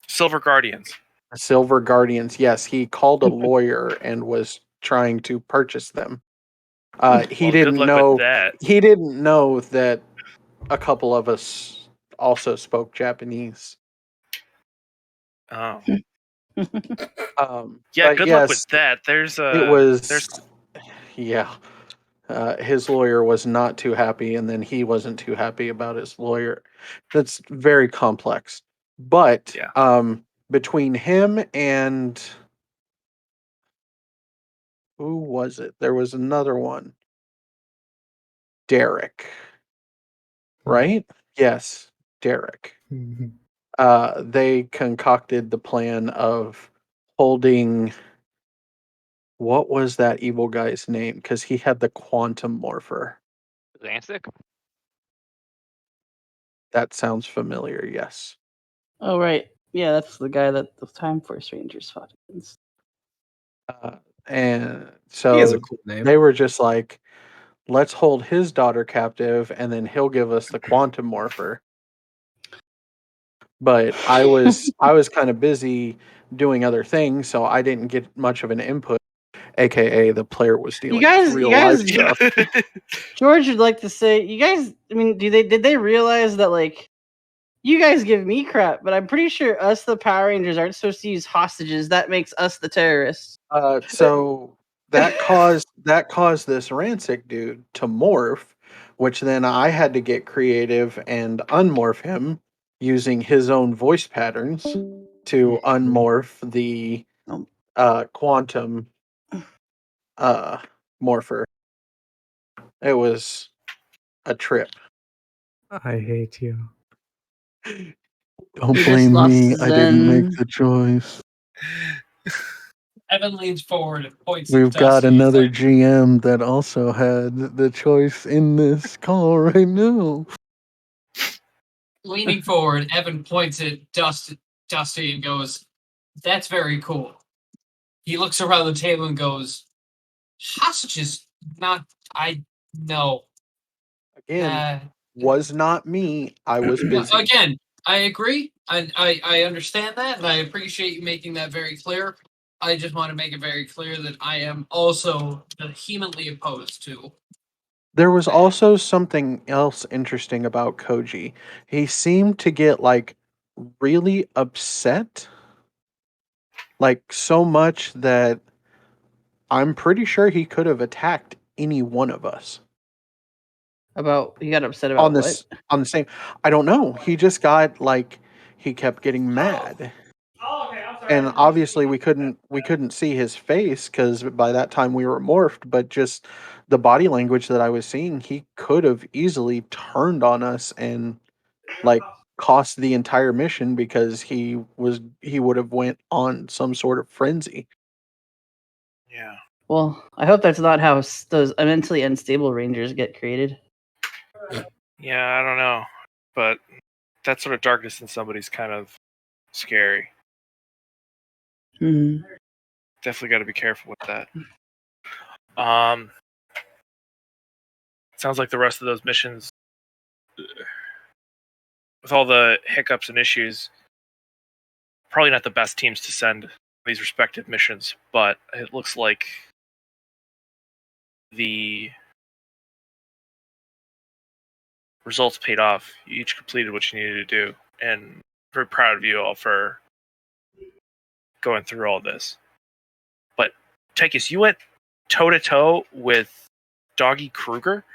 Silver Guardians. Silver Guardians. Yes, he called a lawyer and was trying to purchase them. He Well, good didn't luck know. with that. He didn't know that a couple of us also spoke Japanese. Oh. Yeah, But good yes, luck with that. There's it was. Yeah. His lawyer was not too happy, and then he wasn't too happy about his lawyer. That's very complex. But Yeah. between him and who was it? There was another one. Derek. Right? Yes, Derek. They concocted the plan of holding what was that evil guy's name? Because he had the quantum morpher. Lancic? That sounds familiar, yes. Oh right. Yeah, that's the guy that the Time Force Rangers fought against. And He has a so cool name. they were just like, let's hold his daughter captive and then he'll give us the quantum morpher. But I was kind of busy doing other things, so I didn't get much of an input, aka the player was dealing with real life stuff. George would like to say, you guys. I mean, did they realize that like you guys give me crap, but I'm pretty sure us the Power Rangers aren't supposed to use hostages. That makes us the terrorists. So that caused this Rancic dude to morph, which then I had to get creative and unmorph him using his own voice patterns to unmorph the quantum morpher. It was a trip. I hate you. Don't He just blame lost me. I didn't make Zen. the choice. Evan leans forward and points We've at got Dusty. He's another like, GM that also had the choice in this call right now. leaning forward, Evan points at Dusty and goes, "That's very cool." He looks around the table and goes, "Hostages? Not I no." Again, was not me. I was busy. Again, I agree. I understand that, and I appreciate you making that very clear. I just want to make it very clear that I am also vehemently opposed to. There was also something else interesting about Koji. He seemed to get like really upset, like so much that I'm pretty sure he could have attacked any one of us. About he got upset about what? On the same. I don't know. He just got like he kept getting mad. And obviously we couldn't see his face because by that time we were morphed, but just the body language that I was seeing, he could have easily turned on us and like cost the entire mission because he would have went on some sort of frenzy. Yeah. Well, I hope that's not how those mentally unstable Rangers get created. Yeah, I don't know. But that sort of darkness in somebody's kind of scary. Mm-hmm. Definitely got to be careful with that. Sounds like the rest of those missions with all the hiccups and issues, probably not the best teams to send these respective missions, but it looks like the results paid off. You each completed what you needed to do, and I'm very proud of you all for going through all this. But Tychus, you went toe to toe with Doggy Kruger.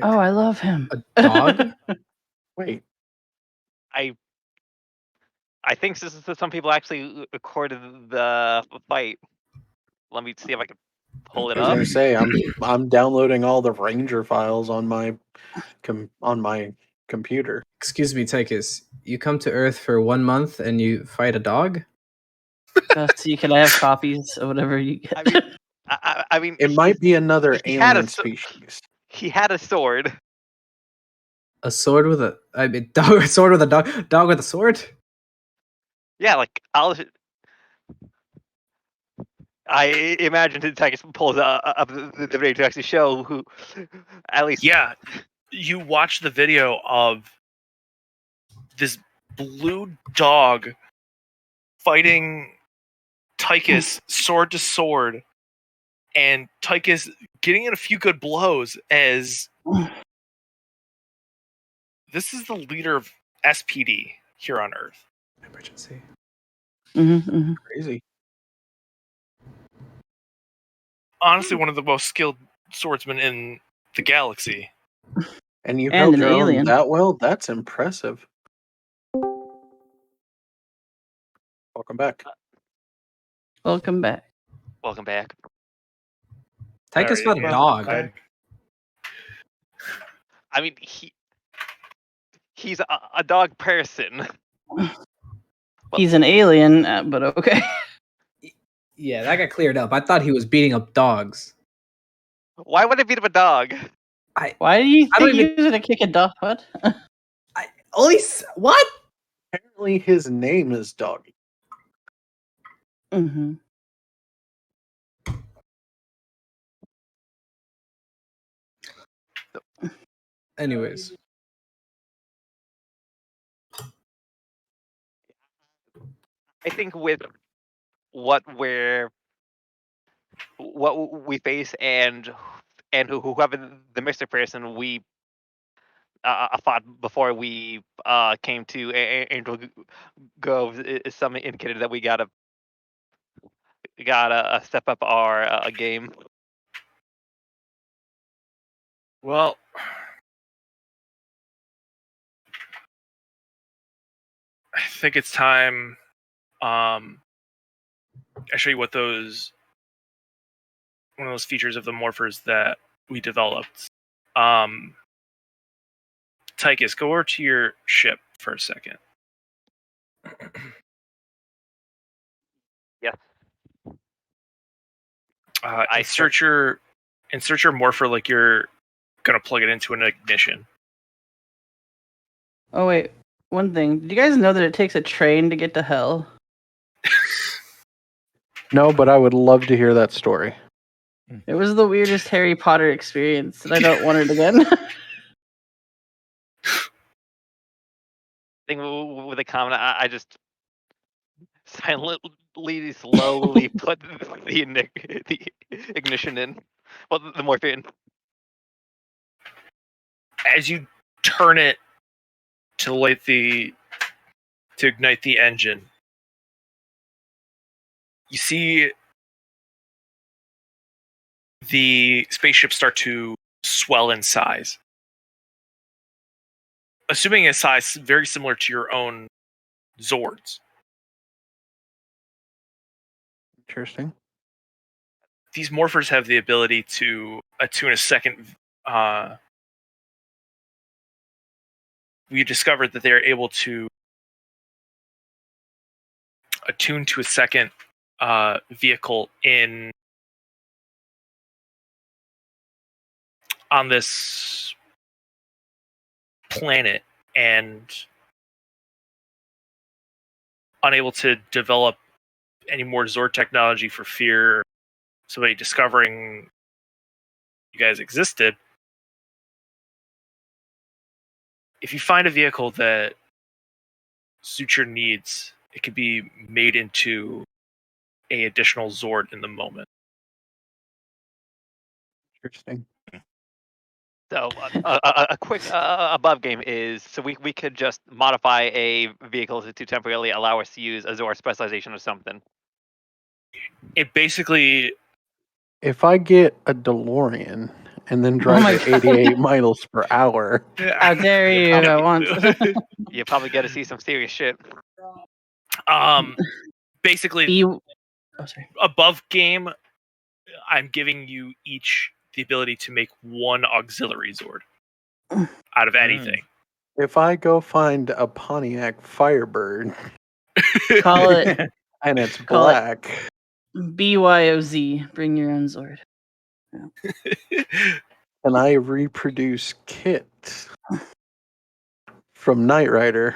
Oh, I love him. A dog? Wait, I think some people actually recorded the fight. Let me see if I can pull it I was up. gonna say I'm downloading all the Ranger files on my computer. Excuse me, Tychus. You come to Earth for 1 month and you fight a dog? Dusty, can I have copies of whatever you get? I mean, I mean, It might be another he had alien a species. he had a sword. A sword with a dog? A sword with a dog? Dog with a sword? Yeah, like I imagine Tychus pulls up the video to actually show who, at least. Yeah, you watch the video of this blue dog fighting Tychus sword to sword, and Tychus getting in a few good blows as this is the leader of SPD here on Earth. Emergency. Crazy. Honestly, one of the most skilled swordsmen in the galaxy. And you And held an your own alien. that well? That's impressive. Welcome back. Welcome back. Welcome back. Tychus fought a Alright, dog. I- I mean, he's a dog person. He's an alien, but okay. Yeah, that got cleared up. I thought he was beating up dogs. Why would I beat up a dog? Why do you I don't think he was gonna kick a dog? What? What? Apparently his name is Doggy. Mm-hmm. Anyways. I think with what we face and whoever the missing person we fought before we came to Angel Grove is something indicated that we gotta step up our game. Well, I think it's time. I show you what one of those features of the morphers that we developed. Tychus, go over to your ship for a second. Yes. Insert your morpher like you're gonna plug it into an ignition. Oh wait, one thing. Did you guys know that it takes a train to get to hell? No, but I would love to hear that story. It was the weirdest Harry Potter experience, and I don't want it again. Thing with the comment, I just silently, slowly put the ignition in. Well, the morphine. As you turn it to ignite the engine, you see the spaceship start to swell in size, assuming a size very similar to your own Zords. Interesting. These morphers have the ability to attune a second. We discovered that they are able to attune to a second vehicle on this planet, and unable to develop any more Zord technology for fear somebody discovering you guys existed. if you find a vehicle that suits your needs, it could be made into a additional Zord in the moment. Interesting. So a quick above game is so we could just modify a vehicle to temporarily allow us to use a Zord specialization or something. It basically If I get a DeLorean and then drive my it 88 miles per hour, How dare you? I want. You probably get to see some serious shit. basically You. Oh, sorry. above game, I'm giving you each the ability to make one auxiliary Zord out of anything. if I go find a Pontiac Firebird Call it and it's Call it- black, BYOZ. Bring your own Zord. and I reproduce Kit from Knight Rider,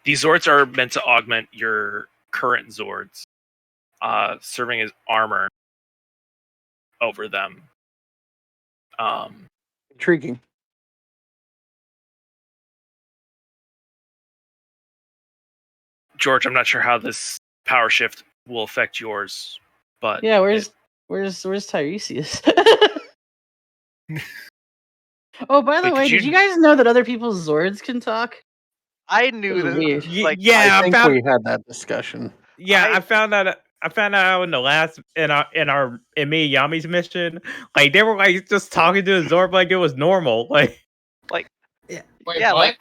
These Zords are meant to augment your current Zords, serving as armor over them. intriguing. George, I'm not sure how this power shift will affect yours, but Yeah, where's Tiresias? Oh, by the Wait, way, did did you- you guys know that other people's Zords can talk? I knew This is that. weird. Like, yeah, I think found we had that discussion. I found that out in the last in Miyami's mission. Like they were like just talking to the Zorb like it was normal. Like Wait, yeah, what?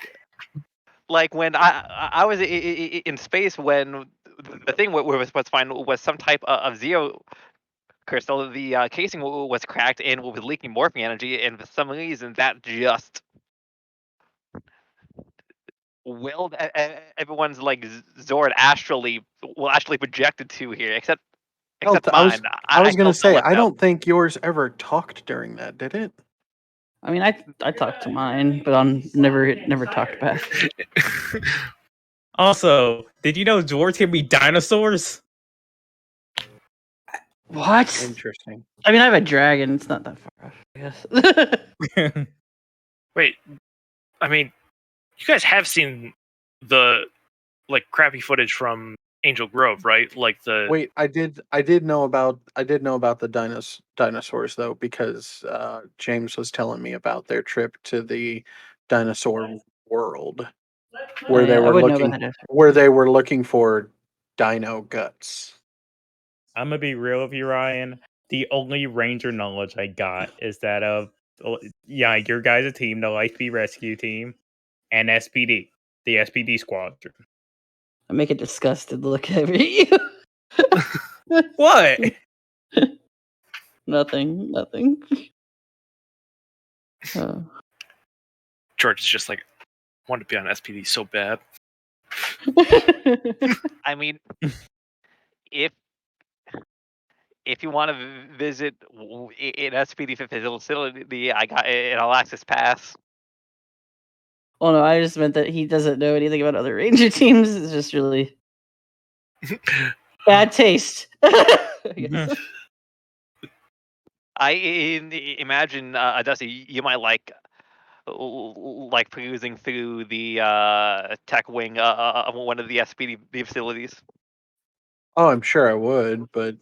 like when I was in space when the thing was fine was some type of zero crystal. The casing was cracked and was leaking morphing energy, and for some reason that just willed everyone's like Zord astrally projected to here, except mine. I was going to felt say, left I out. don't think yours ever talked during that, did it? I mean, I talked to mine, but I'm never talked back. also, did you know Zords can be dinosaurs? What? Interesting. I mean, I have a dragon. It's not that far off, I guess. wait, I mean, you guys have seen the like crappy footage from Angel Grove, right? Like the Wait, I did know about the dinosaurs though, because James was telling me about their trip to the dinosaur world where they I were would know about looking that. for dino guts. I'm gonna be real with you, Ryan. The only Ranger knowledge I got is that of your guys' team, the Lightspeed Rescue Team, and SPD, the SPD Squadron. I make a disgusted look over you. What? Nothing. Oh. George is just like wanted to be on SPD so bad. I mean, if you want to visit an SPD facility, I got an all access pass. Oh no, I just meant that he doesn't know anything about other Ranger teams. It's just really bad taste. I guess. I imagine, Dusty, you might like perusing through the tech wing of one of the SPD facilities. Oh, I'm sure I would, but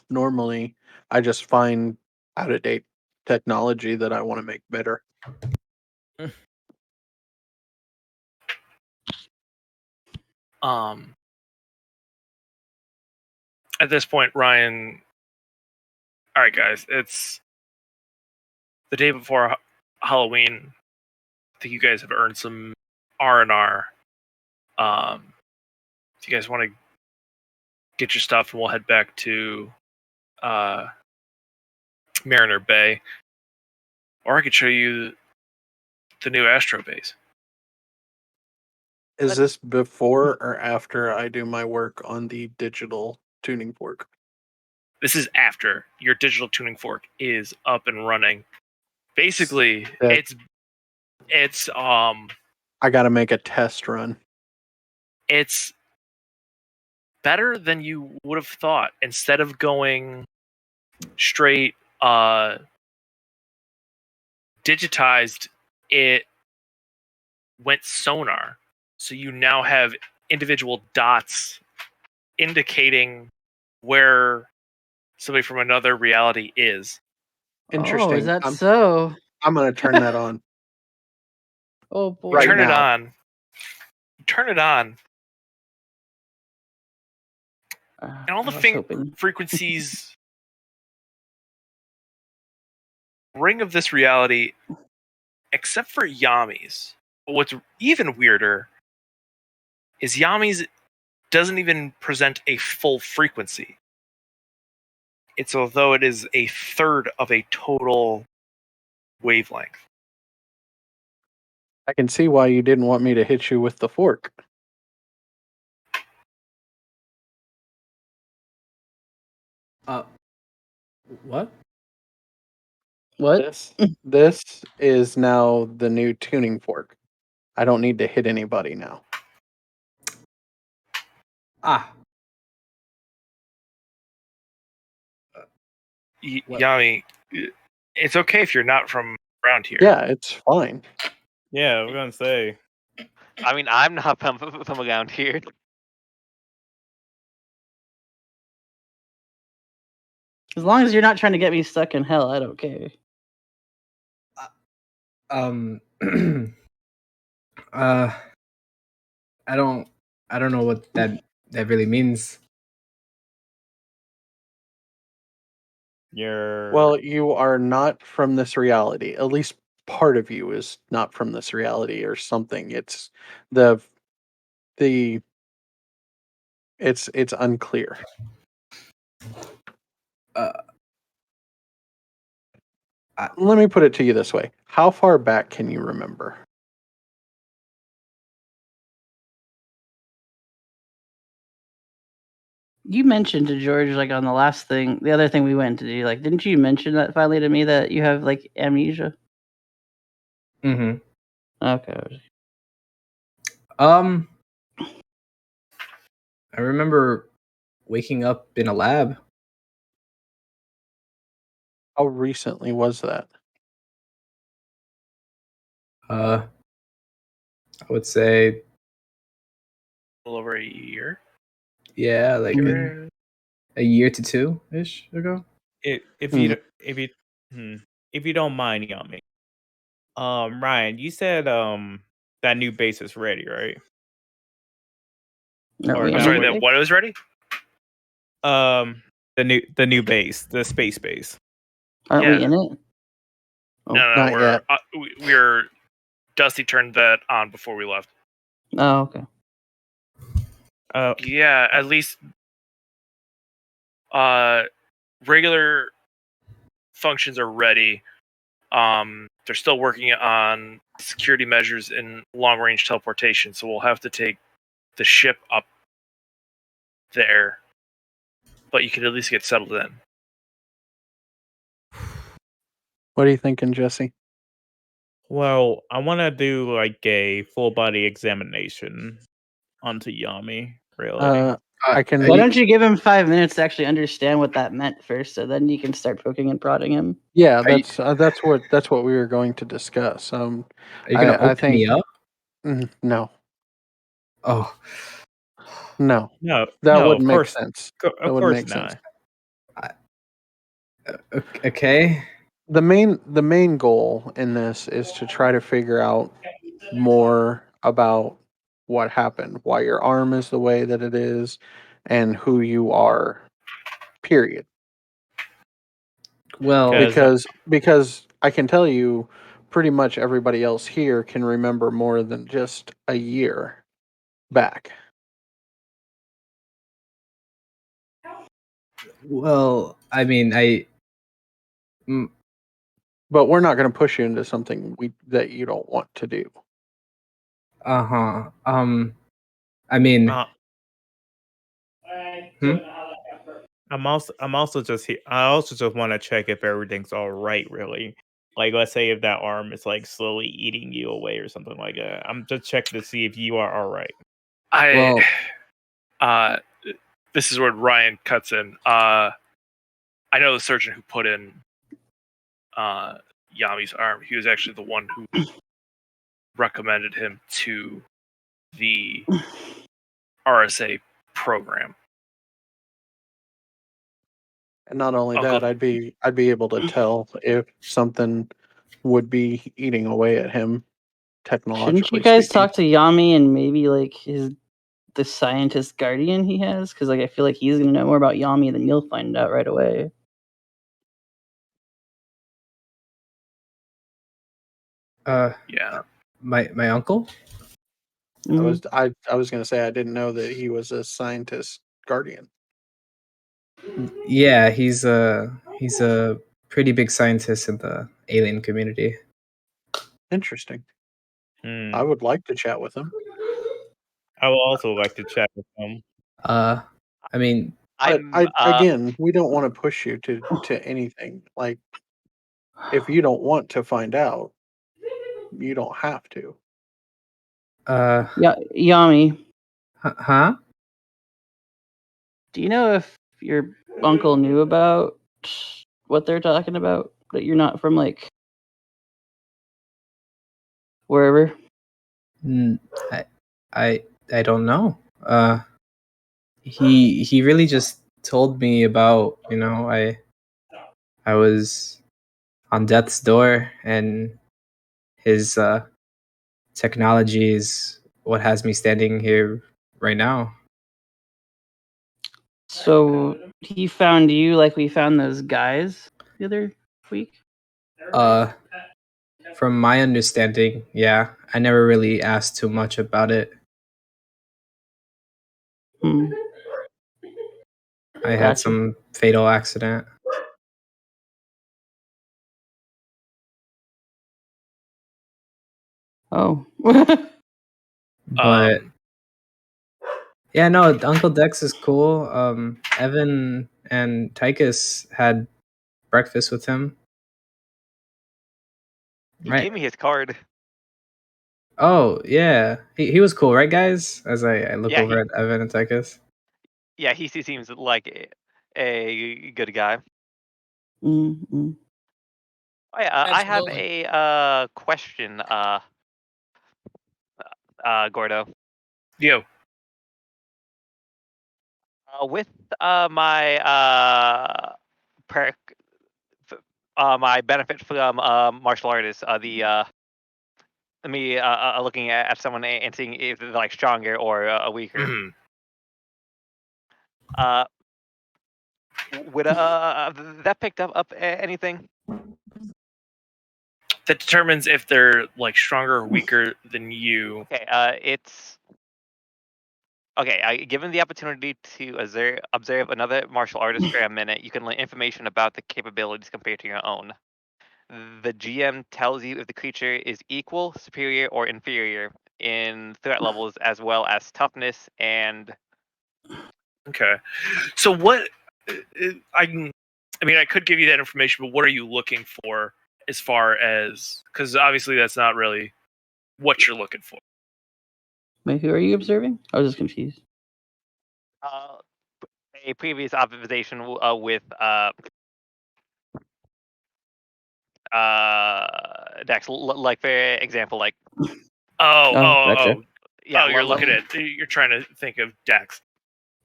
normally I just find out of date technology that I want to make better. At this point, Ryan. All right, guys, it's the day before Halloween. I think you guys have earned some R&R. If you guys want to get your stuff, and we'll head back to Mariner Bay, or I could show you the new Astro base. Is this before or after I do my work on the digital tuning fork? This is after your digital tuning fork is up and running. Basically, it's I got to make a test run. It's better than you would have thought. Instead of going straight digitized, it went sonar. So you now have individual dots indicating where somebody from another reality is. Interesting. Oh, is that so? I'm going to turn that on. Oh boy. You Right turn it now. on. You turn it on. And all the I was hoping. frequencies ring of this reality, except for Yami's. But what's even weirder is Yami's doesn't even present a full frequency. It's although it is a third of a total wavelength. I can see why you didn't want me to hit you with the fork. What? What? This is now the new tuning fork. I don't need to hit anybody now. Ah. What? Yami, it's okay if you're not from around here. Yeah, it's fine. Yeah, I was gonna say. I mean, I'm not from around here. As long as you're not trying to get me stuck in hell, I don't care. I don't know what that really means. Well, you are not from this reality. At least part of you is not from this reality or something. It's it's unclear. Let me put it to you this way. How far back can you remember? You mentioned to George, like on the last thing, the other thing we went to do, like, didn't you mention that finally to me that you have like amnesia? Mm-hmm. Okay. I remember waking up in a lab. How recently was that? I would say A little over a year. yeah, like a year to 2-ish ago. If you don't mind, Yami. Ryan, you said that new base is ready, right? Are Or we I'm in sorry, it? that what was ready? The new base, the space base. Aren't we in it? No, not we're yet. we're Dusty turned that on before we left. Oh, okay. Yeah, at least regular functions are ready. They're still working on security measures in long range teleportation, so we'll have to take the ship up there. But you can at least get settled in. What are you thinking, Jesse? Well, I want to do like a full body examination onto Yami. Really? I can. Why don't you give him 5 minutes to actually understand what that meant first, so then you can start poking and prodding him? Yeah, that's what we were going to discuss. Are you gonna open me up? No, Oh, no, No, that no, wouldn't of make course, sense. of That wouldn't course make sense. not. okay. The main goal in this is to try to figure out more about what happened, why your arm is the way that it is, and who you are. Period. Well, Because I can tell you, pretty much everybody else here can remember more than just a year back. well, I mean, But we're not going to push you into something that you don't want to do. I mean, I'm also just here. I also just want to check if everything's all right. Really, like let's say if that arm is like slowly eating you away or something like that. I'm just checking to see if you are all right. This is where Ryan cuts in. I know the surgeon who put in Yami's arm. He was actually the one who recommended him to the RSA program. And not only Uncle- that, I'd be able to tell if something would be eating away at him technologically. Shouldn't you guys speaking. talk to Yami and maybe like the scientist guardian he has? Because like I feel like he's gonna know more about Yami than you'll find out right away. Yeah. My uncle. Mhm. I was gonna say I didn't know that he was a scientist guardian. Yeah, he's a pretty big scientist in the alien community. Interesting. Hmm. I would like to chat with him. I would also like to chat with him. I mean, But I'm again, we don't want to push you to anything. Like, if you don't want to find out, you don't have to. Yeah, Yami, huh? do you know if your uncle knew about what they're talking about? That you're not from like wherever? Mm, I don't know. He really just told me about, I was on death's door, and his technology is what has me standing here right now. So he found you like we found those guys the other week? From my understanding, yeah, I never really asked too much about it. Hmm. I had Gotcha. some fatal accident. Oh. But yeah, no, Uncle Dex is cool. Evan and Tychus had breakfast with him. he Right. gave me his card. Oh, yeah. He was cool, right, guys? As I look Yeah, over at Evan and Tychus. Yeah, he seems like a good guy. Mm-hmm. Oh, yeah, I have Absolutely. a question, Gordo. Yo. With my perk, my benefit from martial artists, me looking at someone and seeing if they're like stronger or weaker. Mhm. Would that picked up anything? That determines if they're like stronger or weaker than you. Okay, it's okay. Given the opportunity to observe another martial artist for a minute, you can learn information about the capabilities compared to your own. The GM tells you if the creature is equal, superior, or inferior in threat levels, as well as toughness and. Okay. So what? I mean, I could give you that information, but what are you looking for as far as? Because obviously that's not really what you're looking for. Wait, who are you observing? I was just confused. A previous observation with Dex, like for example, like Gotcha. yeah, Oh, you're looking at. You're trying to think of Dex.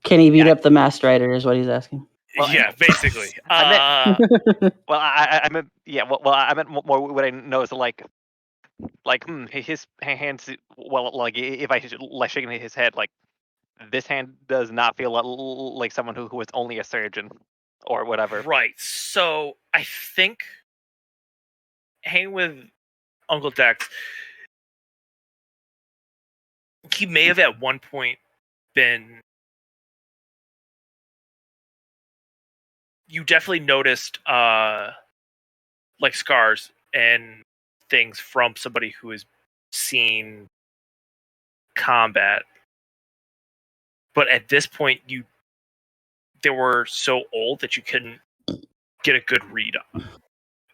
Can he beat Yeah. up the Masked Rider? Is what he's asking. Well, Yeah, basically. I well, I meant yeah, well, I meant more what I know is like his hands. Well, like if I like shaking his head, like this hand does not feel like someone who was only a surgeon or whatever. Right. So I think hanging with Uncle Dex, he may have at one point been. You definitely noticed like scars and things from somebody who has seen combat. But at this point they were so old that you couldn't get a good read on.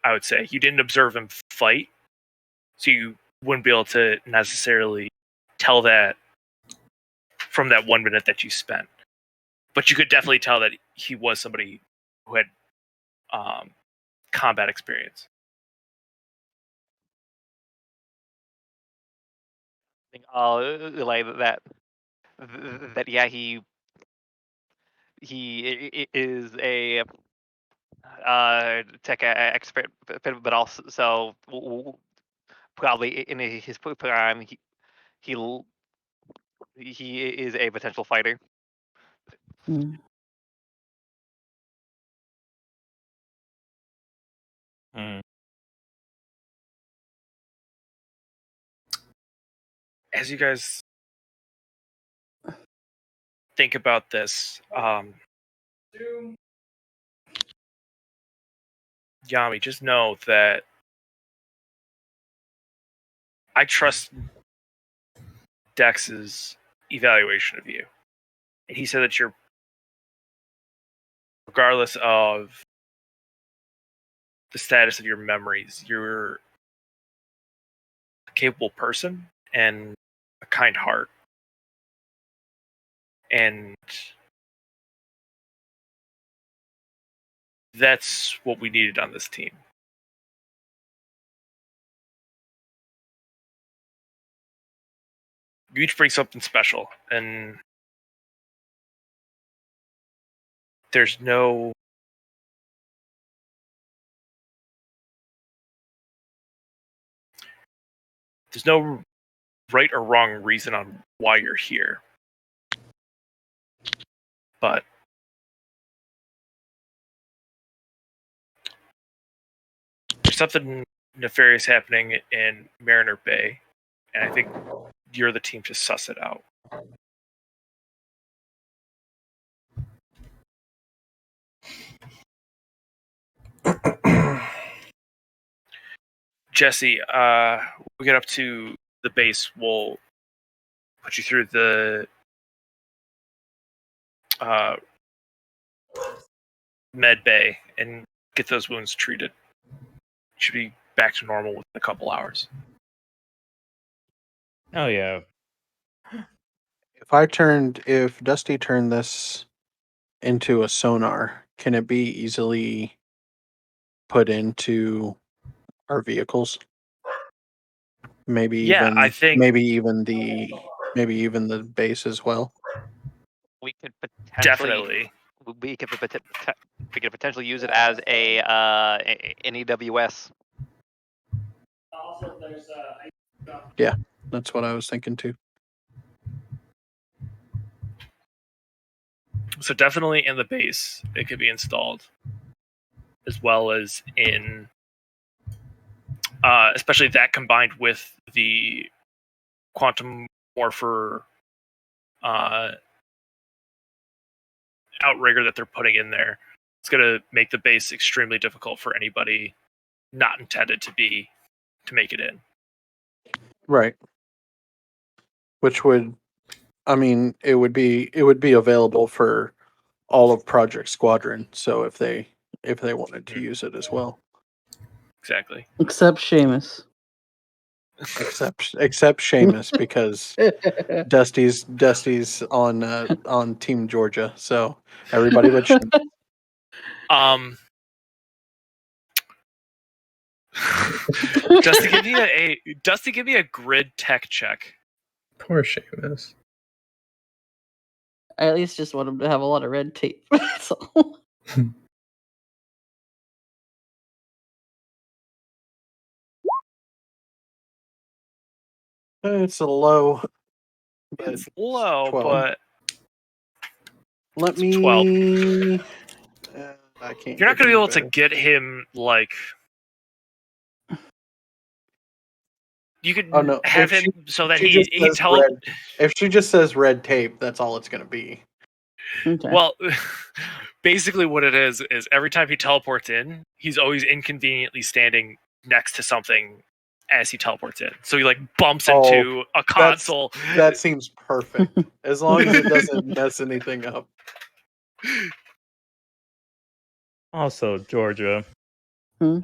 I would say you didn't observe him fight, so you wouldn't be able to necessarily tell that from that 1 minute that you spent. But you could definitely tell that he was somebody who had combat experience. like that. That yeah, he is a tech expert, but also probably in his prime, he he is a potential fighter. Mm. Hmm. As you guys think about this, Yami, just know that I trust Dex's evaluation of you. And he said that you're, regardless of the status of your memories, you're a capable person and a kind heart. And that's what we needed on this team. You each bring something special, and there's no right or wrong reason on why you're here. But there's something nefarious happening in Mariner Bay, and I think you're the team to suss it out. Jesse, we get up to the base, we'll put you through the med bay and get those wounds treated. You should be back to normal within a couple hours. Oh yeah. If Dusty turned this into a sonar, can it be easily put into our vehicles? Maybe Yeah, even I think maybe even the base as well. We could potentially definitely. we could potentially use it as a an EWS. Yeah, that's what I was thinking too. So definitely in the base, it could be installed, as well as in, especially that combined with the quantum morpher outrigger that they're putting in there. It's going to make the base extremely difficult for anybody not intended to make it in. Right. Which would, I mean, it would be available for all of Project Squadron. So if they wanted to use it as well, Exactly. Except Seamus. except Seamus because Dusty's on Team Georgia. So everybody but Seamus. Dusty, give me a grid tech check. Poor Seamus. I at least just want him to have a lot of red tape. That's all. It's a low. But It's low, 12. but Let it's me. 12. I can't. You're not going to be able to better. get him like. You could Oh no! have If him so that she he just says tell. red- If she just says red tape, that's all it's going to be. Okay. Well, basically, what it is every time he teleports in, he's always inconveniently standing next to something as he teleports in. So he like bumps into a console. That seems perfect. As long as it doesn't mess anything up. Also, Georgia. Hmm?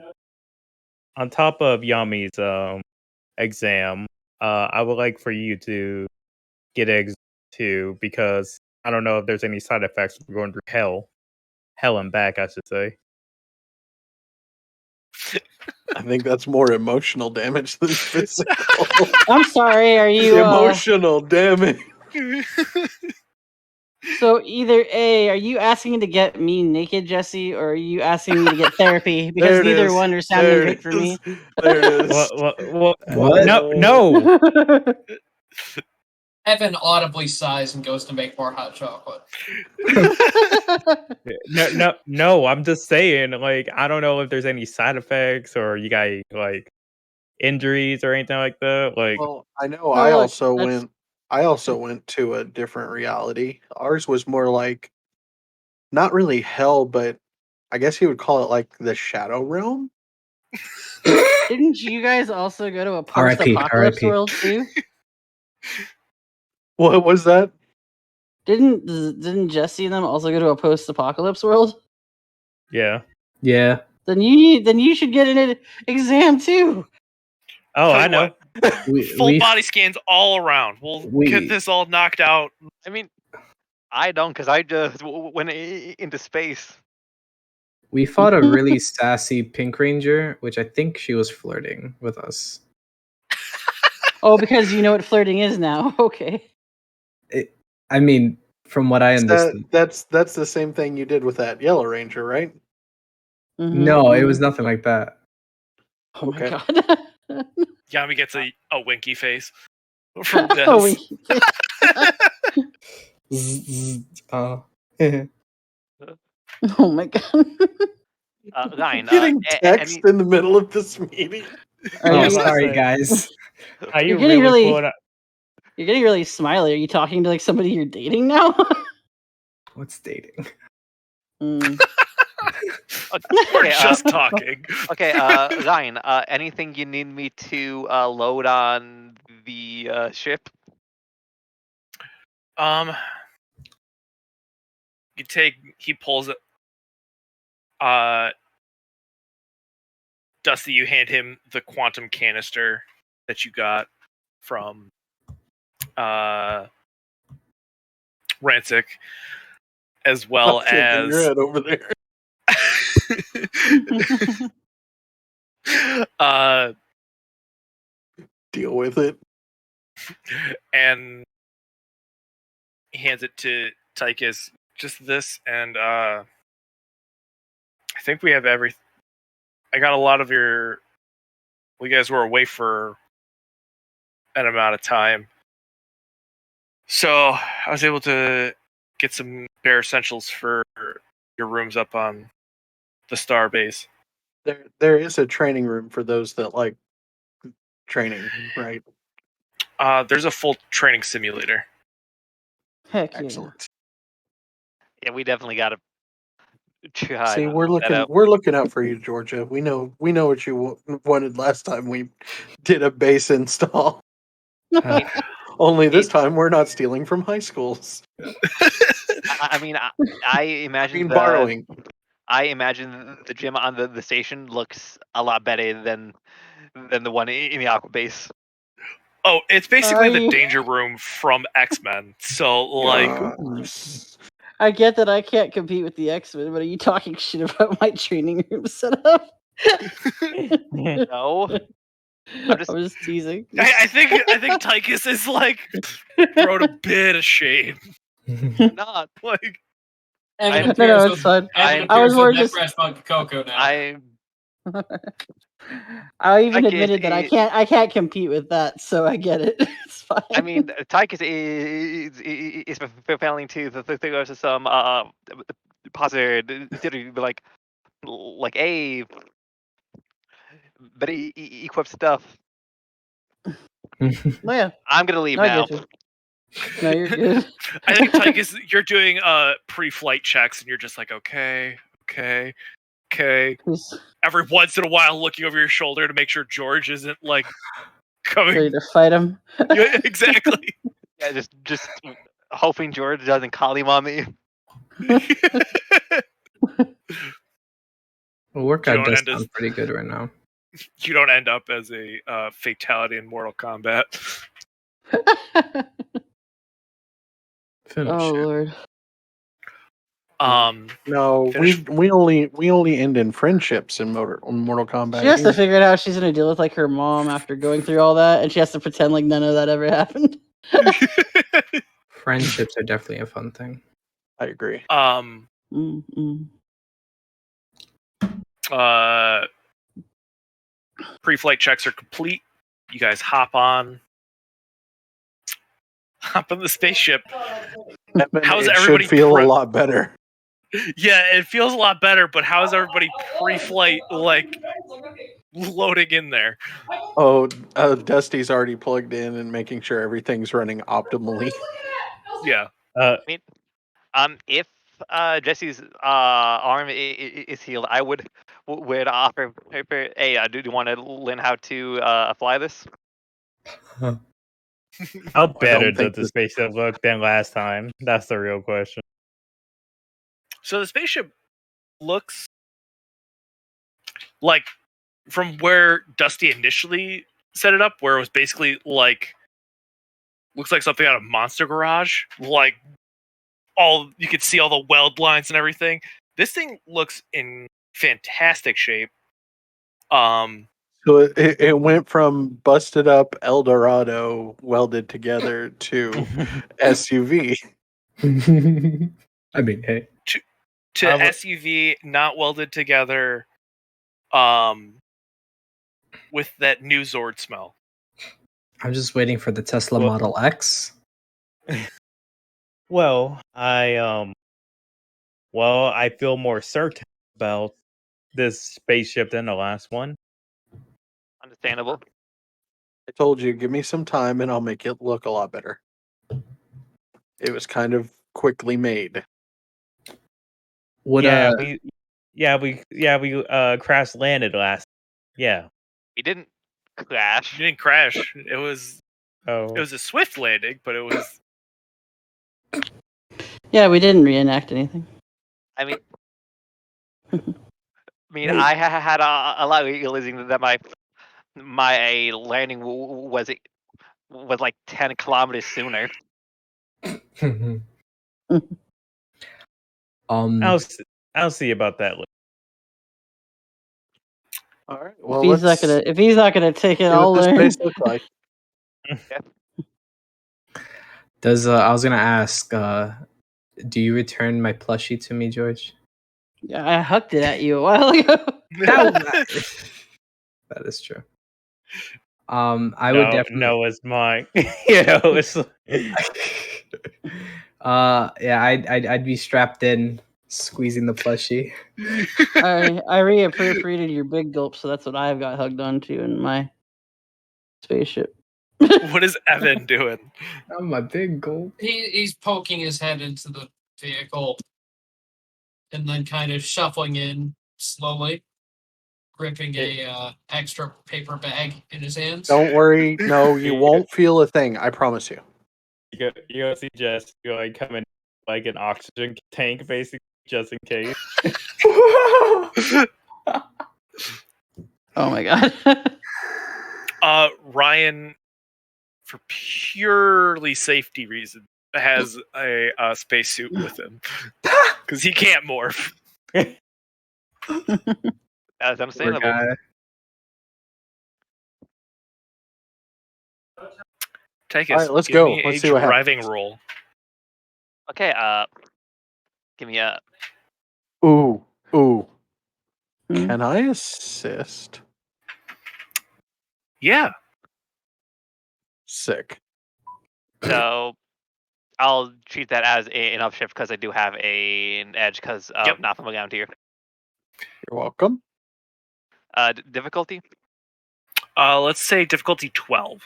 On top of Yami's exam, I would like for you to get eggs too, because I don't know if there's any side effects of going through hell and back, I should say. I think that's more emotional damage than physical. I'm sorry. Are you? Emotional damage. So either A, are you asking to get me naked, Jesse, or are you asking me to get therapy? Because There it neither is. one are sounding There great it for me. is. There it is. What? No. Evan audibly sighs and goes to make more hot chocolate. No. I'm just saying, like, I don't know if there's any side effects or you got like injuries or anything like that. Like, Well, I know. No, I look, also that's- went. I also went to a different reality. Ours was more like not really hell, but I guess you would call it like the shadow realm. Didn't you guys also go to a R.I.P., post-apocalypse R.I.P.. world too? What was that? Didn't Jesse and them also go to a post-apocalypse world? yeah. Yeah. Then you should get an exam too. Oh, Tell I you know. Full body scans all around. We'll get this all knocked out. I mean, I don't, because I just went into space. We fought a really sassy Pink Ranger, which I think she was flirting with us. Oh, because you know what flirting is now. Okay. I mean, from what I understood. That's the same thing you did with that Yellow Ranger, right? Mhm, No, it was mhm. nothing like that. Oh my Okay. god. Yami gets a winky face from this. Oh, winky face. Oh. Oh my god. Ryan, Getting text in the middle of this meeting. Are Oh, you- sorry, guys. Are you You're getting really really- pulling up? You're getting really smiley. Are you talking to like somebody you're dating now? What's dating? Mm. We're Okay, just talking. Okay, Ryan, anything you need me to load on the ship? He pulls it. Dusty, you hand him the quantum canister that you got from Rancic, as well Stop shaking your as head over there. Deal with it. And he hands it to Tychus. Just this, and I think we have everything. I got a lot of your. You guys were away for an amount of time, so I was able to get some bare essentials for your rooms up on the star base. There is a training room for those that like training, right? There's a full training simulator. Heck yeah. Excellent. Yeah, we definitely got to try. See, we're looking out for you, Georgia. We know what you wanted last time we did a base install. Only this time we're not stealing from high schools. I mean, I imagine Borrowing. I imagine the gym on the station looks a lot better than the one in the Aqua base. Oh, it's basically the you- danger room from X-Men. So, like, I get that I can't compete with the X-Men, but are you talking shit about my training room setup? No, I'm just teasing. I think Tychus is like thrown a bit of shade. not. Like, Evan No, appears it's fine. Evan I was appears more with just- fresh mug of cocoa now. I even Tychus admitted that I can't compete with that, so I get it. It's fine. I mean, Tychus is failing to there was some positive like a but he equipped stuff. Oh yeah, I'm gonna leave I now. get you. No, you're good. I think Tychus, you're doing pre-flight checks, and you're just like, okay. Who's Every once in a while, looking over your shoulder to make sure George isn't like coming. ready to fight him? Yeah, exactly. Yeah, just hoping George doesn't call him on me. Well, workout Don't does end us- sound pretty good right now. You don't end up as a fatality in Mortal Kombat. Finish Oh it. lord. No, Finish- we only end in friendships in Mortal Kombat. She has to here. figure out how she's gonna deal with like her mom after going through all that, and she has to pretend like none of that ever happened. Friendships are definitely a fun thing. I agree. Mm-mm. Pre-flight checks are complete. You guys hop on the spaceship. Evan, How's it everybody should feel prep? a lot better. Yeah, it feels a lot better, but how is everybody pre-flight like loading in there? Oh, Dusty's already plugged in and making sure everything's running optimally. Yeah. If Jesse's arm is healed, I would offer. Hey, do you want to learn how to fly this? How better think does the spaceship look than last time? That's the real question. So the spaceship looks like from where Dusty initially set it up, where it was basically like looks like something out of Monster Garage. Like all you could see all the weld lines and everything. This thing looks in fantastic shape. So it went from busted up El Dorado welded together to SUV. I mean, hey. To SUV not welded together with that new Zord smell. I'm just waiting for the Tesla Well- Model X. Well, I feel more certain about this spaceship than the last one. Understandable. I told you, give me some time and I'll make it look a lot better. It was kind of quickly made. Would we crash landed last. Yeah. We didn't crash. You didn't crash. It was Oh. a swift landing, but it was Yeah, we didn't reenact anything. I mean, Wait. I had a lot of realizing that my landing was like 10 kilometers sooner. I'll see about that later. All right. Well, If he's not gonna take it, see I'll what this learn. place look like. Does I was gonna ask, do you return my plushie to me, George? Yeah, I hucked it at you a while ago. That is true. I would definitely. No, it's mine. It's. Yeah, I'd be strapped in, squeezing the plushie. I reappropriated your big gulp, so that's what I've got hugged onto in my spaceship. what is Evan doing? Oh, my big gulp. He's poking his head into the vehicle and then kind of shuffling in slowly, gripping a extra paper bag in his hands. Don't worry. No, you won't feel a thing. I promise you. You go see Jess. You like come in like an oxygen tank, basically, just in case. Oh my god. Ryan, for purely safety reasons, has a spacesuit with him because he can't morph. That's understandable. Take All us. right, let's give go. me Let's a see what driving happens. roll. Okay, give me a. Ooh. Hmm. Can I assist? Yeah. Sick. So I'll treat that as an upshift because I do have an edge because of Yep. not from around here. You're welcome. Difficulty? Let's say difficulty 12.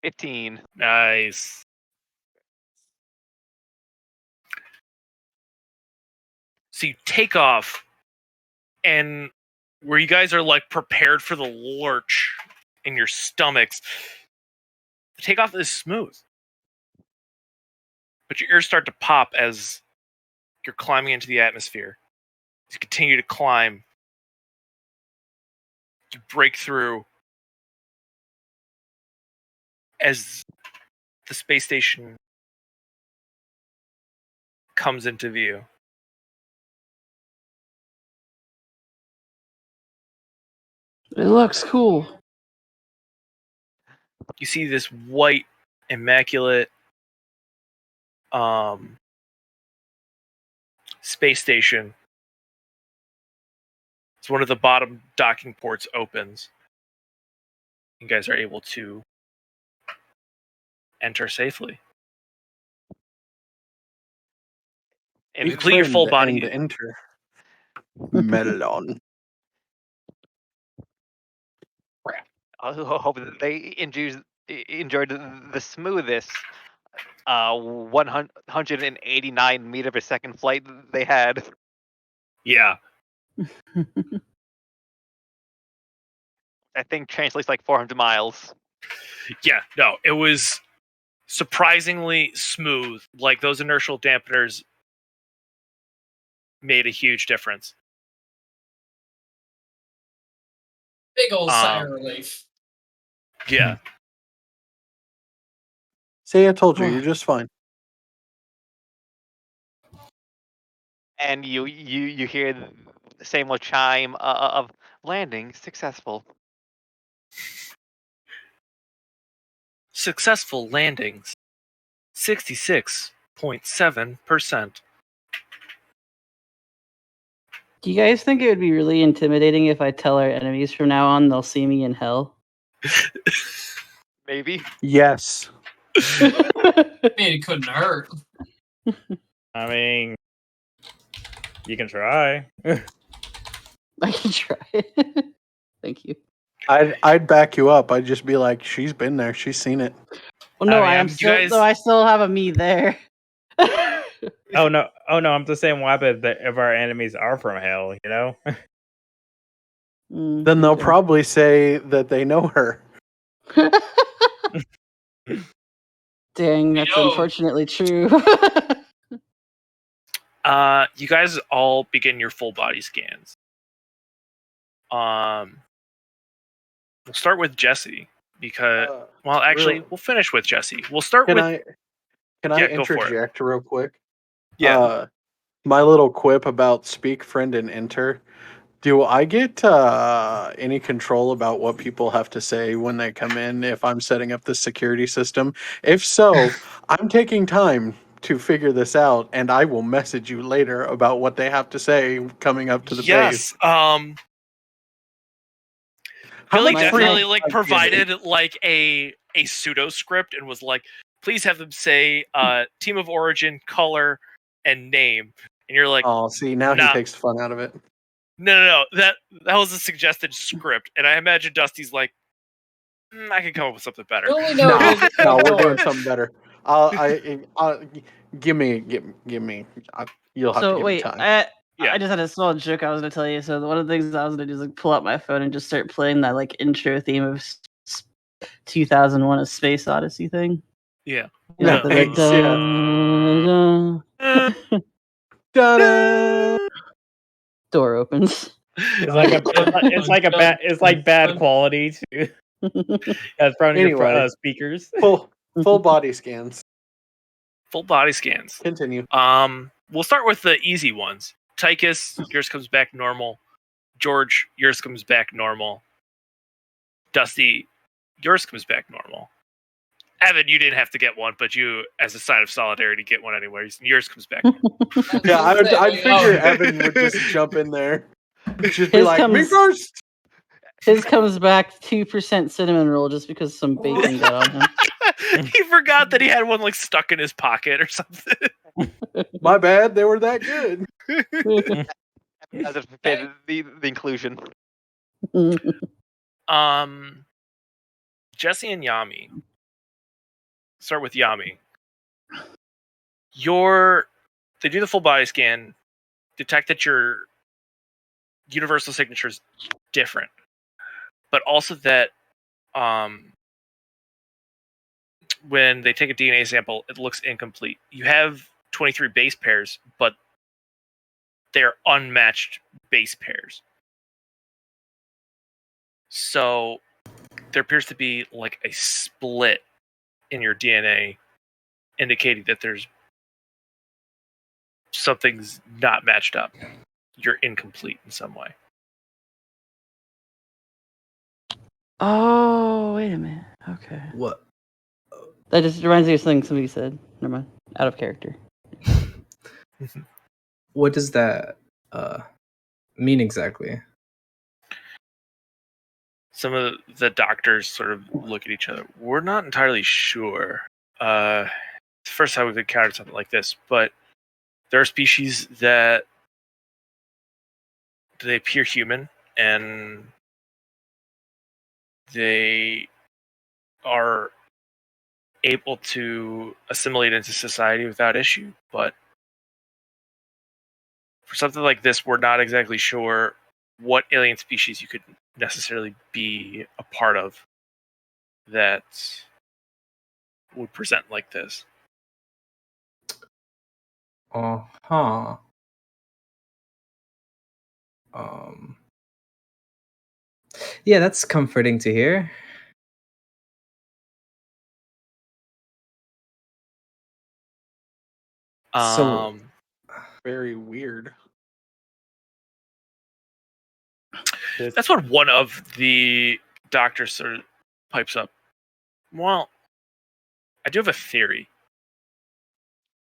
$15. Nice. So you take off, and where you guys are like prepared for the lurch in your stomachs, the takeoff is smooth. But your ears start to pop as you're climbing into the atmosphere. As you continue to climb, you break through as the space station comes into view. It looks cool. You see this white, immaculate space station. It's one of the bottom docking ports opens. You guys are able to enter safely. And Complete your full body. And enter. Melon. I hope that they enjoyed the smoothest 189 meter per second flight they had. Yeah. I think translates like 400 miles. Yeah, no, it was surprisingly smooth. Like, those inertial dampeners made a huge difference. Big old sigh of relief. Yeah. See, I told you, you're just fine. And you hear the same old chime of landing successful. Successful landings. 66.7%. Do you guys think it would be really intimidating if I tell our enemies from now on they'll see me in hell? Maybe. Yes. I mean, it couldn't hurt. I mean, you can try. I can try. Thank you. I'd back you up. I'd just be like, she's been there. She's seen it. Well, no, I mean, I am you still. guys- Though I still have a me there. Oh no! I'm just saying, what happens if our enemies are from hell? You know? Then they'll probably say that they know her. Dang, that's Yo. unfortunately true. You guys all begin your full body scans. We'll start with Jesse because, well, actually, we'll finish with Jesse. We'll start Can with. I Yeah, go for it. interject real quick? Yeah. My little quip about speak, friend, and enter. Do I get any control about what people have to say when they come in if I'm setting up the security system? If so, I'm taking time to figure this out, and I will message you later about what they have to say coming up to the base. Yes. How Billy much definitely free- provided like a pseudo script and was like, please have them say team of origin, color, and name. And you're like, Oh, see, now nah. he takes fun out of it. No. That was a suggested script, and I imagine Dusty's like, I can come up with something better. The only note is No, we're doing something better. Give me. You'll have to So give wait, me time. Yeah. I just had a small joke I was gonna tell you. So one of the things I was gonna do is like pull out my phone and just start playing that like intro theme of 2001: A Space Odyssey thing. Yeah. You know, the, like, Nice, yeah. Ta-da! door opens. It's like bad quality too. That's probably Anyway. your speakers. Full body scans. Full body scans. Continue. We'll start with the easy ones. Tychus, yours comes back normal. George, yours comes back normal. Dusty, yours comes back normal. Evan, you didn't have to get one, but you, as a sign of solidarity, get one anyway. Yours comes back. Yeah, I'd figure Evan would just jump in there. Just be His like, me comes- first! His comes back 2% cinnamon roll just because some bacon got on him. He forgot that he had one like stuck in his pocket or something. My bad, they were that good. As if it the inclusion. Jesse and Yami. Start with Yami. They do the full body scan, detect that your universal signature is different, but also that when they take a DNA sample, it looks incomplete. You have 23 base pairs, but they're unmatched base pairs. So there appears to be like a split in your DNA indicating that there's something's not matched up. You're incomplete in some way. Oh, wait a minute. Okay. What? That just reminds me of something somebody said. Never mind. Out of character. What does that mean exactly? Some of the doctors sort of look at each other. We're not entirely sure. It's the first time we've encountered something like this, but there are species that they appear human and they are able to assimilate into society without issue. But for something like this, we're not exactly sure what alien species you could necessarily be a part of that would present like this. Uh-huh. Yeah, that's comforting to hear. So Very weird. That's what one of the doctors sort of pipes up. Well, I do have a theory.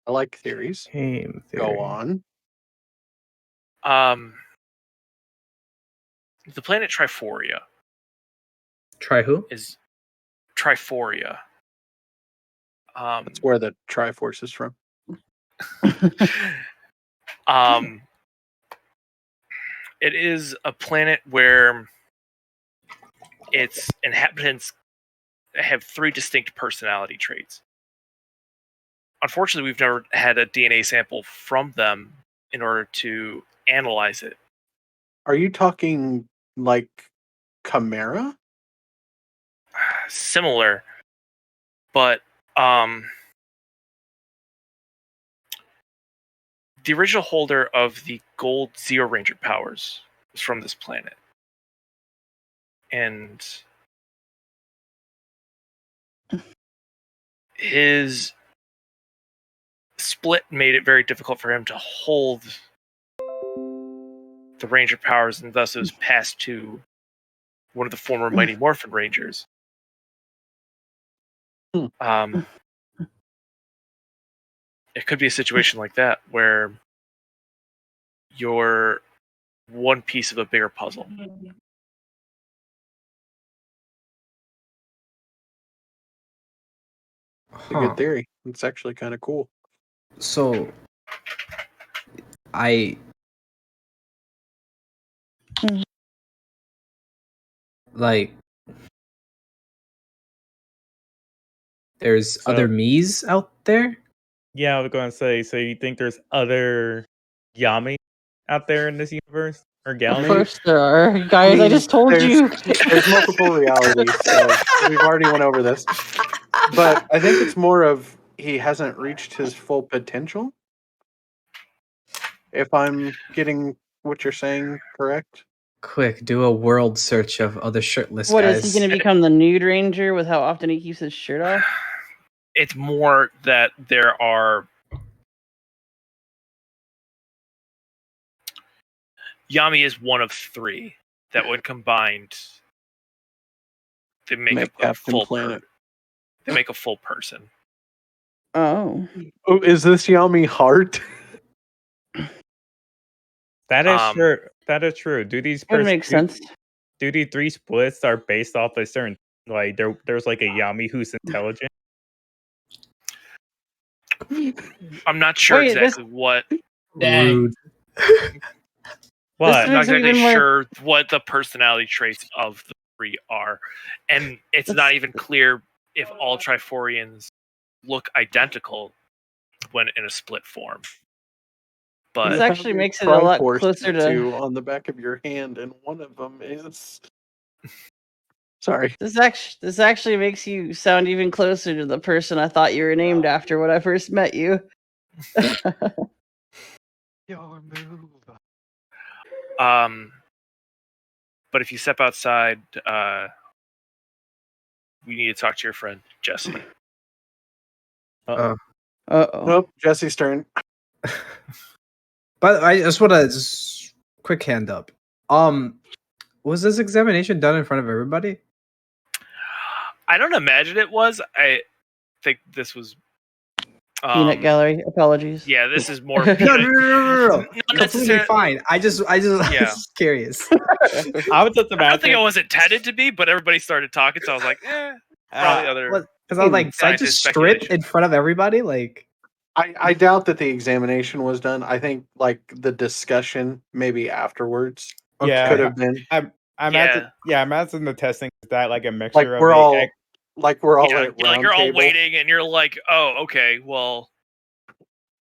I like theories. Game theory. Go on. The planet Triforia Try who? is Triforia. That's where the Triforce is from. It is a planet where its inhabitants have 3 distinct personality traits. Unfortunately, we've never had a DNA sample from them in order to analyze it. Are you talking like Chimera? Similar, but the original holder of the gold Zero Ranger powers was from this planet. And his split made it very difficult for him to hold the Ranger powers, and thus it was passed to one of the former Mighty Morphin Rangers. It could be a situation like that, where you're one piece of a bigger puzzle. It's a good theory. It's actually kind of cool. So like there's other me's out there? Yeah, I was going to say, so you think there's other Yami out there in this universe or Of galaxy? course there are. Guys, I just told you. There's multiple realities, so we've already went over this. But I think it's more of he hasn't reached his full potential. If I'm getting what you're saying correct. Quick, do a world search of other shirtless What guys. is he going to become, the nude ranger with how often he keeps his shirt off? It's more that there are Yami is one of 3 that when combined they make a Captain full Planet. They make a full person. Oh. Oh, is this Yami Heart? That is true. That is true. Do these Would make sense. Do these 3 splits are based off a certain, like there's like a Yami who's intelligent? I'm not sure exactly what. Rude. What? I'm not exactly sure what the personality traits of the 3 are, and it's not even clear if all Triforians look identical when in a split form. But this actually makes it a lot closer to on the back of your hand, and one of them is. Sorry. This actually makes you sound even closer to the person I thought you were named after when I first met you. Your move. But if you step outside, we need to talk to your friend Jesse. Uh-oh. Nope, Jesse's turn. But I just want to just quick hand up. Was this examination done in front of everybody? I don't imagine it was. I think this was Peanut gallery. Apologies. Yeah, this is more No, peanut. no. Not Completely necessarily. fine. I just Yeah. was curious. I was just I don't think imagining. it was intended to be, but everybody started talking, so I was like, probably other. Because I was like, did I just scientist strip speculation. in front of everybody? Like, I doubt that the examination was done. I think like the discussion maybe afterwards Yeah, could have been I imagine the testing is that like a like mixture of we're the all like we're all Yeah, at like round you're all table. waiting, and you're like, oh, okay, well,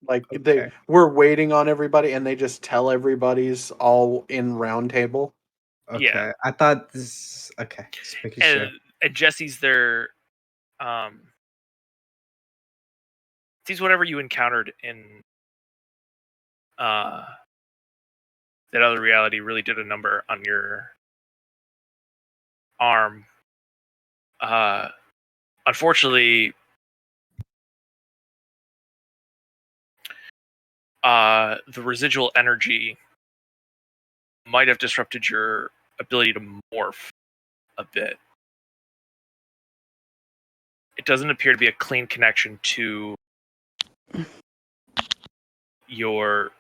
Like Okay. we're waiting on everybody, and they just tell everybody's all in round table. okay. Yeah. I thought this. Okay, just making sure. and Jesse's there. Sees whatever you encountered in that other reality really did a number on your arm. Unfortunately, the residual energy might have disrupted your ability to morph a bit. It doesn't appear to be a clean connection to your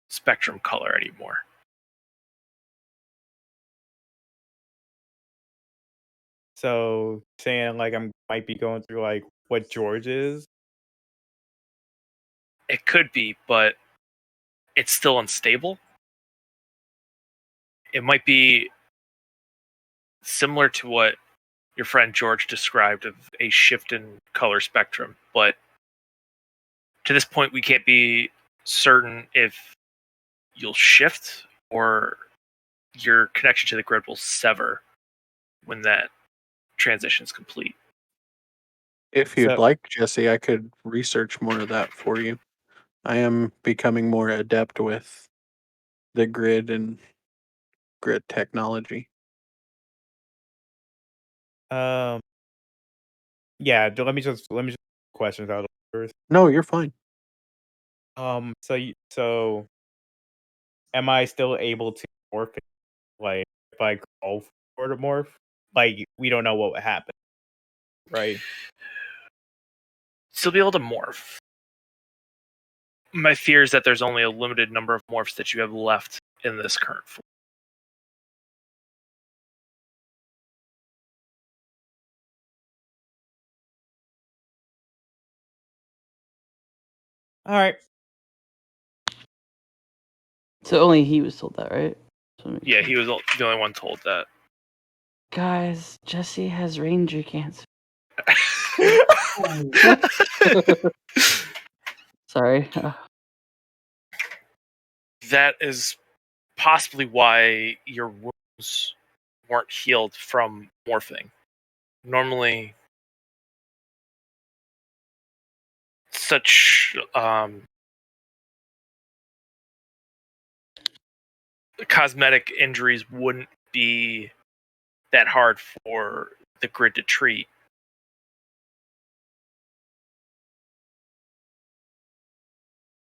spectrum color anymore. So saying like I might be going through like what George is. It could be, but it's still unstable. It might be similar to what your friend George described of a shift in color spectrum, but to this point we can't be certain if you'll shift or your connection to the grid will sever when that transition is complete. If you'd So- like, Jesse, I could research more of that for you. I am becoming more adept with the grid and grid technology. Yeah. Let me just questions out first. No, you're fine. So am I still able to morph it? Like if I call for the morph, like we don't know what would happen, right? Still be able to morph. My fear is that there's only a limited number of morphs that you have left in this current form. All right. So only he was told that, right? Yeah, he was the only one told that. Guys, Jesse has ranger cancer. Sorry. That is possibly why your wounds weren't healed from morphing. Normally, such cosmetic injuries wouldn't be that hard for the grid to treat.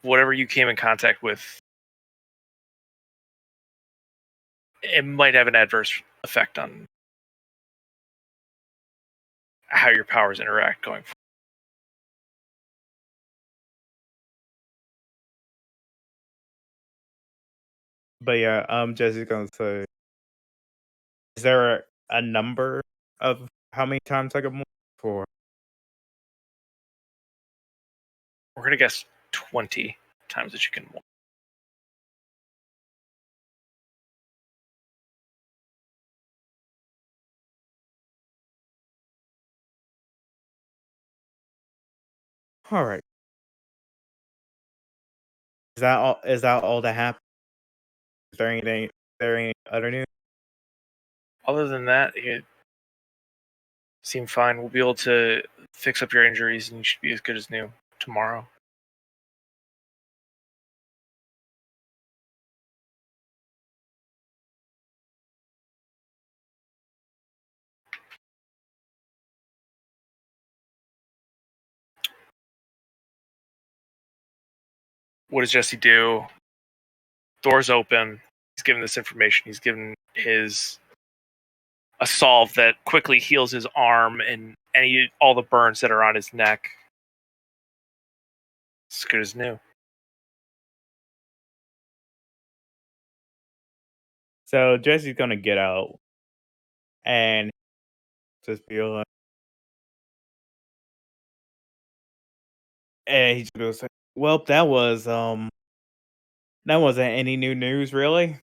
Whatever you came in contact with, it might have an adverse effect on how your powers interact going forward. But yeah, Jesse's gonna say, is there a number of how many times I can morph for? We're going to guess 20 times that you can morph. All right. Is that all? Is that all that happened? Is there anything? Is there any other news? Other than that, it seemed fine. We'll be able to fix up your injuries and you should be as good as new tomorrow. what does Jesse do? Doors open. He's given this information. He's given a salve that quickly heals his arm and all the burns that are on his neck. It's good as new. So Jesse's gonna get out and just be like, and he just goes, "Well, that wasn't any new news, really."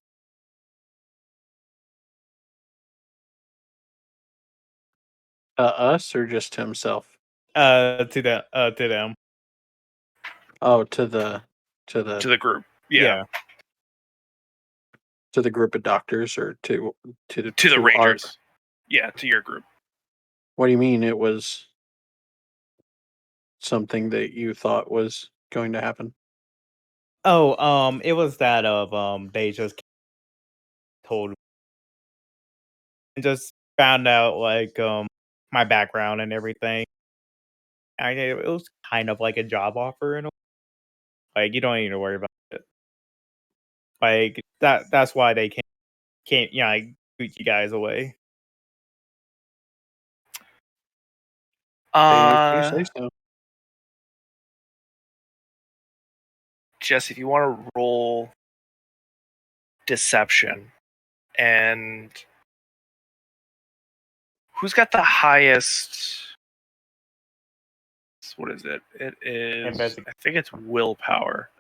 Us or just himself? To them. Oh, to the To the group. Yeah. to the group of doctors, or to To the our- Rangers. Yeah, to your group. What do you mean it was something that you thought was going to happen? Oh, it was that of they just told and just found out like my background and everything. It was kind of like a job offer in a like you don't need to worry about it. Like that's why they can't like boot you guys away. If you say so. Jesse, if you want to roll deception, and who's got the highest? What is it? It is. I think it's willpower.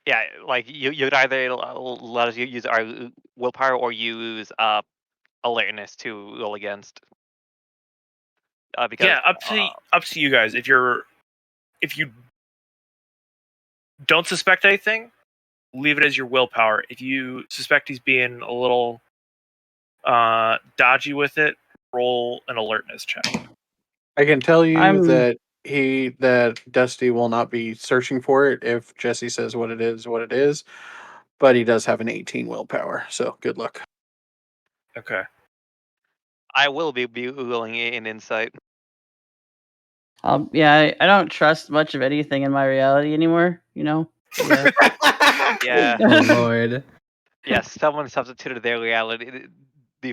Yeah, like you'd either let us use our willpower or use alertness to roll against. Because, yeah, up to you guys. If you don't suspect anything, leave it as your willpower. If you suspect he's being a little dodgy with it, roll an alertness check. I can tell you that Dusty will not be searching for it if Jesse says what it is, but he does have an 18 willpower, so good luck. Okay. I will be rolling in insight. Yeah, I don't trust much of anything in my reality anymore. Yeah. Yeah. Oh, Lord. Yes, someone substituted their reality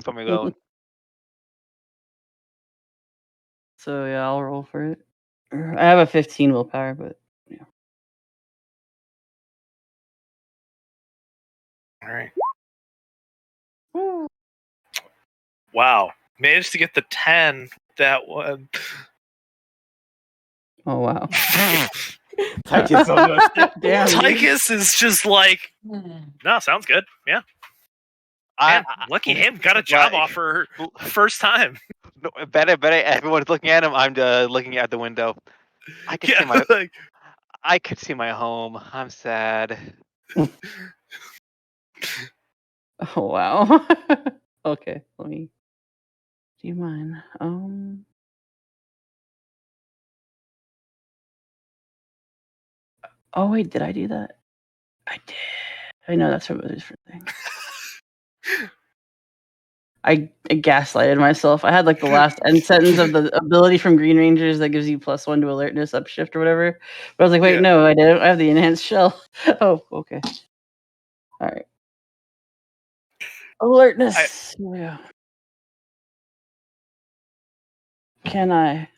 for me own. So yeah, I'll roll for it. I have a 15 willpower, but yeah. All right. Wow, managed to get the 10. That one. Oh wow. Tychus almost. Damn. Tychus is just like, no, sounds good. Yeah. Man, lucky him. Got a job offer first time. No, better. Everyone's looking at him. I'm looking out the window. I could see my. I could see my home. I'm sad. Oh wow. Okay, let me. Do you mind? Oh wait, did I do that? I did. I know that's from a different thing. I gaslighted myself. I had like the last end sentence of the ability from Green Rangers that gives you +1 to alertness upshift or whatever. But I was like, wait, no, I didn't. I have the enhanced shell. Oh, okay. All right. Alertness. Here we go. Can I?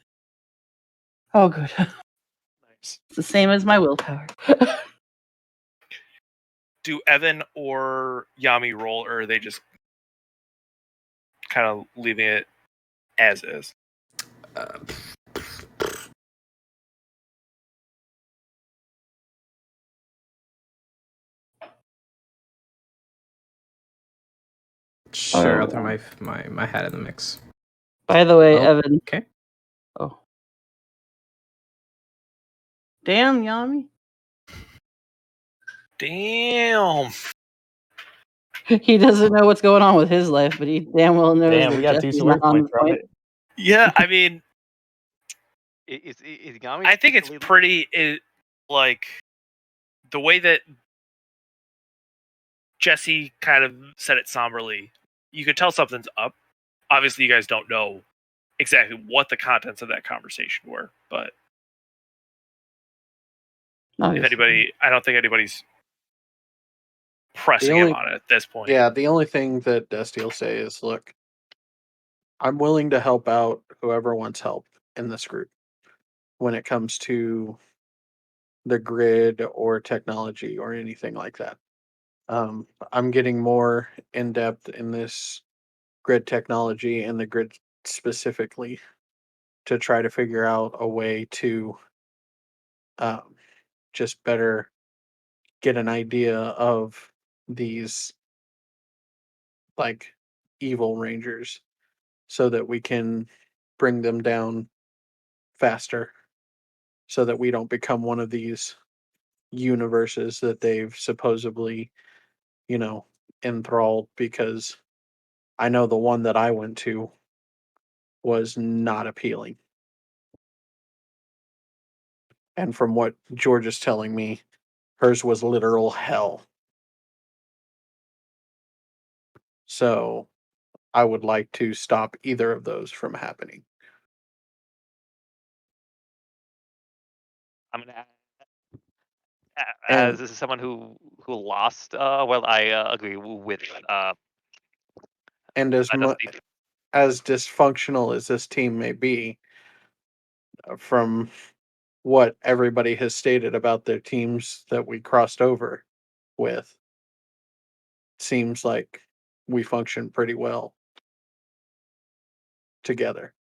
Oh, good. Nice. It's the same as my willpower. Do Evan or Yami roll, or are they just kind of leaving it as is? Sure, I'll throw my hat in the mix. By the way, Evan. Okay. Oh. Damn, Yami. Damn. He doesn't know what's going on with his life, but he damn well knows Damn, that we got 2 Jesse's story not on points from point. it. Yeah, I mean, Is Gami? I think it's pretty like the way that Jesse kind of said it somberly. You could tell something's up. Obviously, you guys don't know exactly what the contents of that conversation were, but If anybody, I don't think anybody's pressing him on it at this point. Yeah, the only thing that Dusty will say is, look, I'm willing to help out whoever wants help in this group when it comes to the grid or technology or anything like that. I'm getting more in depth in this grid technology and the grid specifically to try to figure out a way to just better get an idea of these like evil rangers so that we can bring them down faster so that we don't become one of these universes that they've supposedly, enthralled, because I know the one that I went to was not appealing. And from what George is telling me, hers was literal hell. So I would like to stop either of those from happening. I'm gonna And as someone who lost. Well, I agree with and as Dusty. as dysfunctional as this team may be, from what everybody has stated about their teams that we crossed over with, seems like we function pretty well together.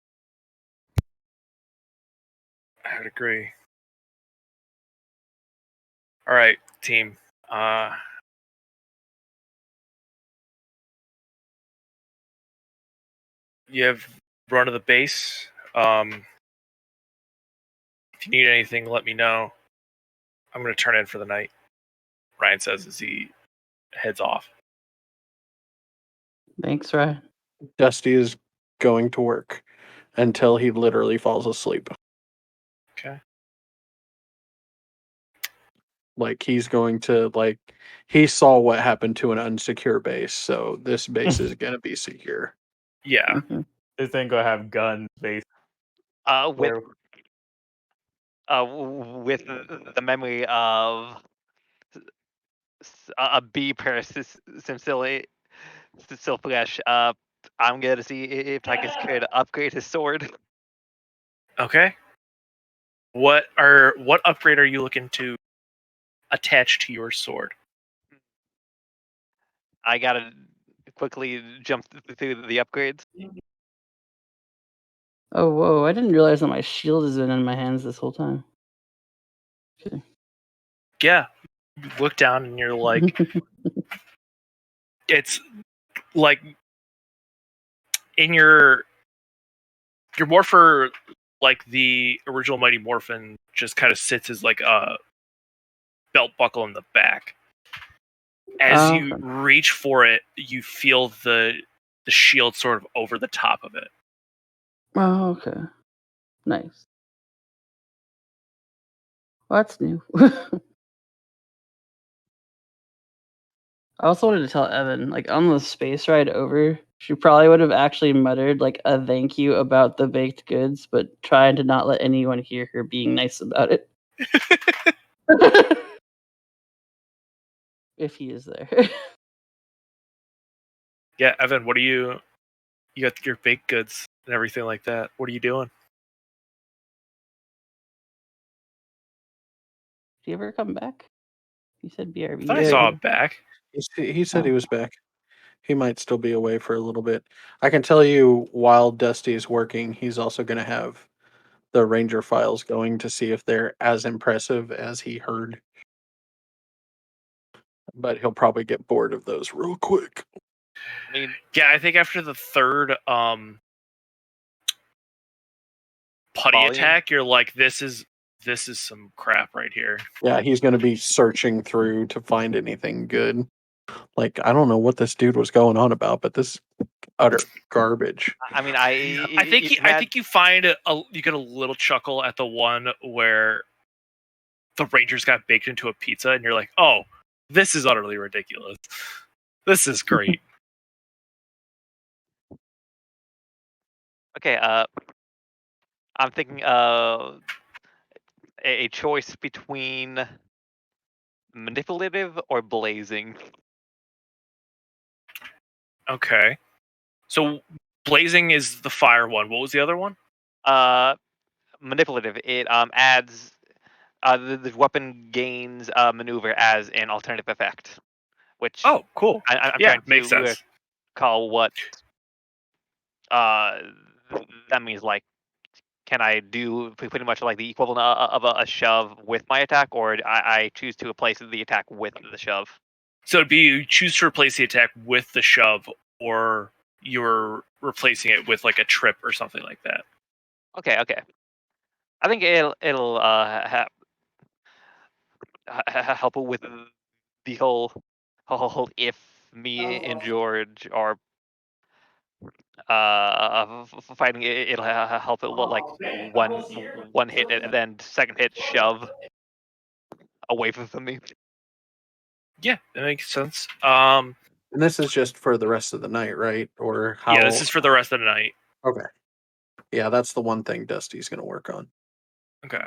I would agree. All right, team. You have run to the base. If you need anything, let me know. I'm going to turn in for the night, Ryan says as he heads off. Thanks, Ryan. Dusty is going to work until he literally falls asleep. Okay. Like he's going to he saw what happened to an unsecure base, so this base is going to be secure. Yeah. Mhm. This ain't gonna have guns, based. With with the memory of a bee person still flesh. I'm gonna see if Tychus could upgrade his sword. Okay. What upgrade are you looking to attach to your sword? I gotta quickly jump through the upgrades. Oh, whoa! I didn't realize that my shield has been in my hands this whole time. Okay. Yeah. You look down and you're like, it's like in your Morpher, like the original Mighty Morphin, just kind of sits as like a belt buckle in the back. As you Okay. reach for it, you feel the shield sort of over the top of it. Oh, okay. Nice. Well, that's new. I also wanted to tell Evan, like on the space ride over, she probably would have actually muttered like a thank you about the baked goods, but trying to not let anyone hear her being nice about it. If he is there. Yeah, Evan, what are you got your baked goods and everything like that. What are you doing? Did he ever come back? He said BRB. I thought I Yeah, saw him back. He said he Oh. was back. He might still be away for a little bit. I can tell you, while Dusty's working, he's also going to have the Ranger files going to see if they're as impressive as he heard. But he'll probably get bored of those real quick. I mean, Yeah, I think after the third putty Volume? attack, you're like, this is some crap right here. Yeah, he's going to be searching through to find anything good. Like, I don't know what this dude was going on about, but this is utter garbage. I mean, I think you find you get a little chuckle at the one where the Rangers got baked into a pizza, and you're like, oh, this is utterly ridiculous. This is great. Okay, I'm thinking a choice between manipulative, or blazing. Okay. So blazing is the fire one. What was the other one? Manipulative. It adds the weapon gains maneuver as an alternative effect, which Oh, cool. I'm Yeah, trying makes to sense. call what that means. Like, can I do pretty much like the equivalent of a shove with my attack, or I choose to replace the attack with the shove? So it'd be you choose to replace the attack with the shove, or you're replacing it with like a trip or something like that. Okay. I think it'll help with the whole if me and George are fighting, it'll help it look like one hit and then second hit shove away from me. Yeah, that makes sense. And this is just for the rest of the night, right? Or how? Yeah, this is for the rest of the night. Okay. Yeah, that's the one thing Dusty's going to work on. Okay.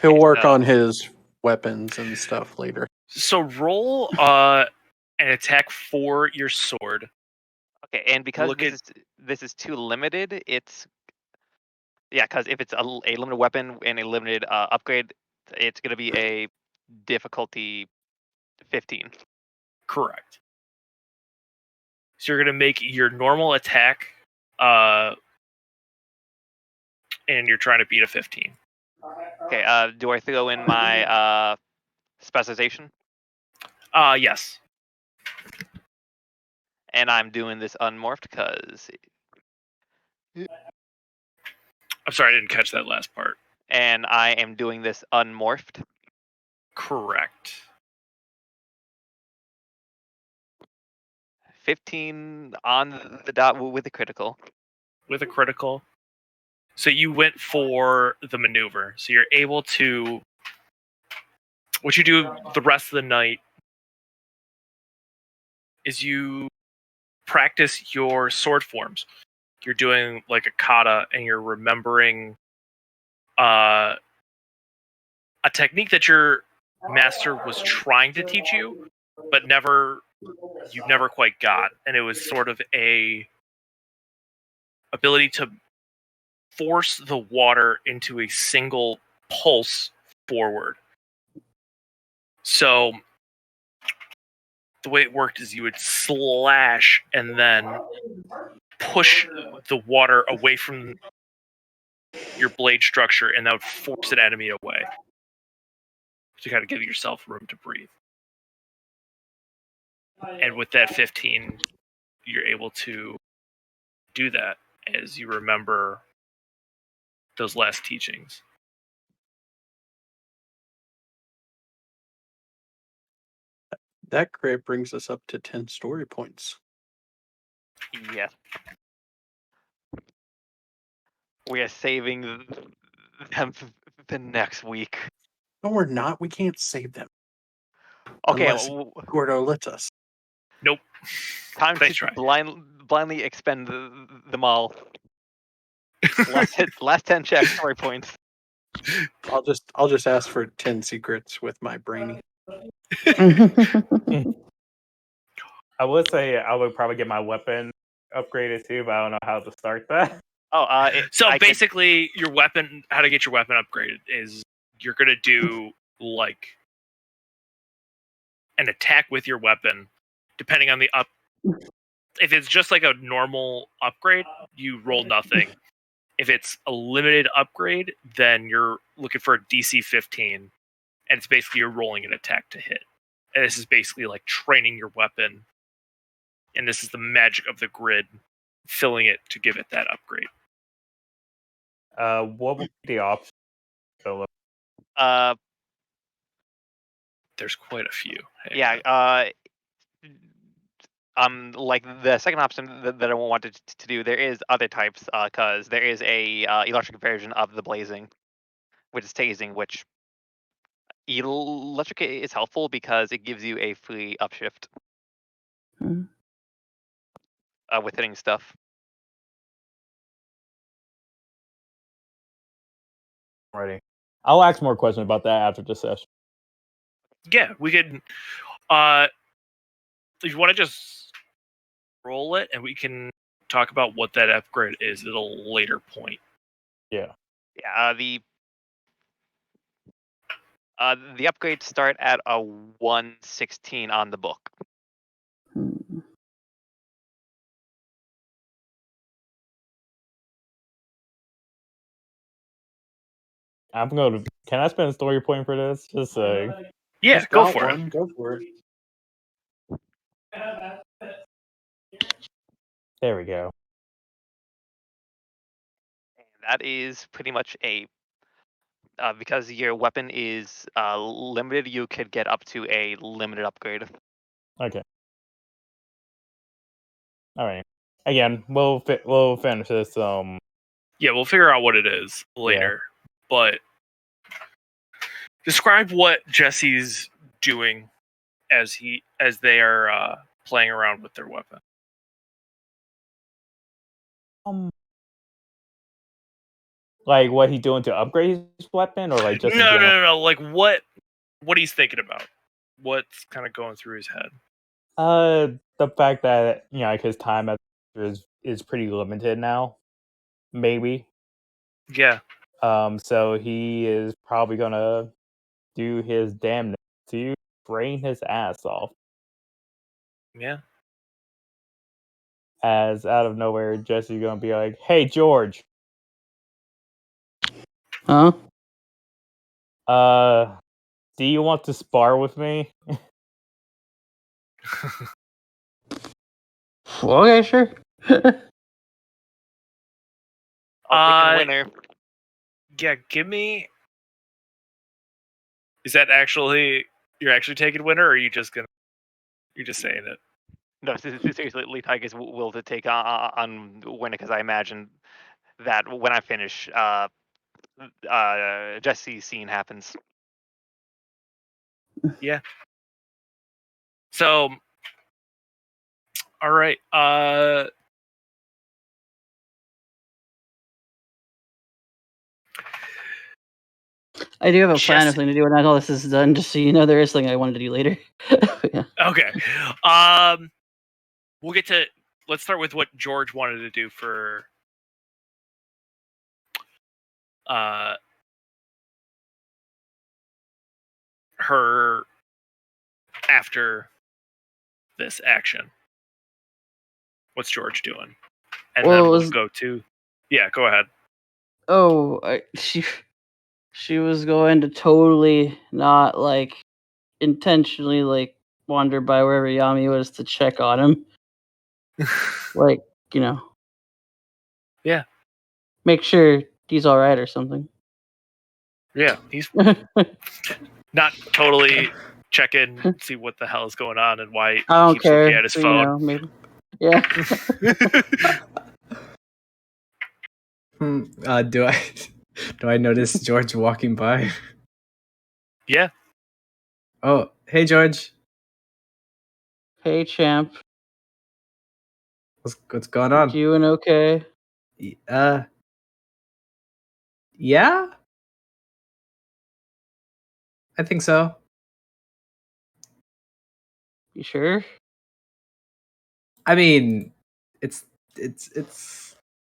He'll work so- on his weapons and stuff later. So roll an attack for your sword. Okay, and because Look this is too limited, it's because if it's a limited weapon and a limited upgrade, it's going to be a difficulty 15. Correct. So you're gonna make your normal attack, and you're trying to beat a 15. Okay, do I throw in my specialization? Yes. And I'm doing this unmorphed because, I'm sorry, I didn't catch that last part. and I am doing this unmorphed. Correct. 15 on the dot with a critical. With a critical. So you went for the maneuver. So you're able to. What you do the rest of the night is you practice your sword forms. You're doing like a kata, and you're remembering a technique that your master was trying to teach you, but you never quite got, and it was sort of a ability to force the water into a single pulse forward. So the way it worked is you would slash and then push the water away from your blade structure, and that would force an enemy away to kind of give yourself room to breathe. And with that 15, you're able to do that as you remember those last teachings. That crit brings us up to 10 story points. Yes. We are saving them for next week. No, we're not. We can't save them. Okay, Unless Gordo lets us. Nope. time Nice to try. blindly expend them all. Last 10 checks, story points. I'll just ask for 10 secrets with my brainy. I would say I would probably get my weapon upgraded too, but I don't know how to start that. Oh, So basically, your weapon, how to get your weapon upgraded is you're going to do like an attack with your weapon, depending on the up. If it's just like a normal upgrade, you roll nothing. If it's a limited upgrade, then you're looking for a DC 15, and it's basically you're rolling an attack to hit. And this is basically like training your weapon, and this is the magic of the grid, filling it to give it that upgrade. What would be the option? Philip? There's quite a few. Yeah. Like the second option that I wanted to do, there is other types, because there is a electric version of the blazing, which is tasing, which electric is helpful because it gives you a free upshift with hitting stuff. Ready. I'll ask more questions about that after the session. Yeah, we could. If you want to just roll it, and we can talk about what that upgrade is at a later point. Yeah. Yeah, the upgrades start at a 116 on the book. Hmm. I'm going to. Can I spend a story point for this? Just say. Yeah, Just go got for one. it. Go for it. There we go. That is pretty much a because your weapon is limited. You could get up to a limited upgrade. Okay. All right. Again, we'll finish this. Yeah, we'll figure out what it is later. But describe what Jesse's doing as they are playing around with their weapon. Like what he's doing to upgrade his weapon, or like just in general? No. Like what he's thinking about. What's kind of going through his head. The fact that like his time is pretty limited now, maybe. Yeah. So he is probably gonna do his damnness to train his ass off. Yeah. As out of nowhere, Jesse's gonna be like, "Hey, George. Huh? Do you want to spar with me?" Okay, sure. I'll take a winner. Yeah, give me. Is that actually you're actually taking winner, or are you just gonna? You're just saying it. No, seriously, Lee Tigers will to take on winner because I imagine that when I finish, Jesse's scene happens. Yeah. So, all right. I do have a plan Jesse- of something to do when all this is done, just so you know there is something I wanted to do later. Yeah. Okay. We'll get to. Let's start with what George wanted to do for. Her after this action. What's George doing? And Well, then it we'll was- go to. Yeah, go ahead. Oh, she was going to totally not like intentionally like wander by wherever Yami was to check on him. Like, you know. Yeah. Make sure he's all right or something. Yeah, he's not totally check in, see what the hell is going on and why I don't he keeps looking care. at his so, phone. You know, maybe. Yeah. Do I notice George walking by? Yeah. Oh, hey George. Hey, champ. What's going on? Doing okay? Yeah? I think so. You sure? I mean, it's.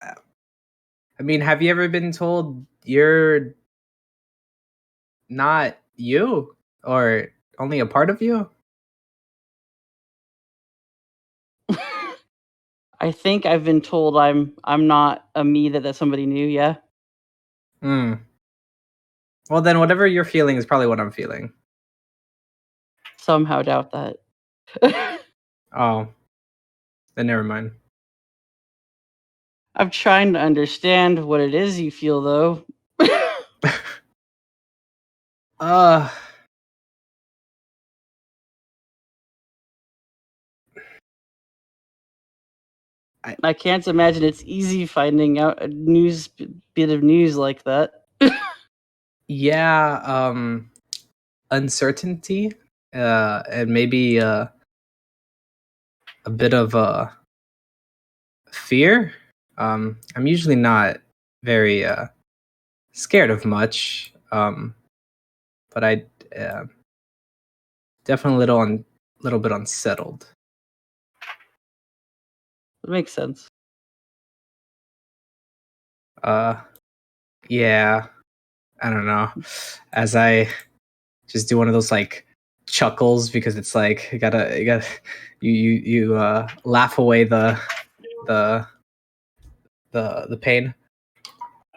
I mean, have you ever been told you're not you, or only a part of you? I think I've been told I'm not a me that somebody knew. Yeah. Hmm. Well, then whatever you're feeling is probably what I'm feeling. Somehow doubt that. Oh, then never mind. I'm trying to understand what it is you feel, though. Uh, I can't imagine it's easy finding out a bit of news like that. yeah. Uncertainty. And maybe a bit of fear. I'm usually not very scared of much. But definitely little bit unsettled. It makes sense. Yeah, I don't know. As I just do one of those like chuckles because it's like you laugh away the pain.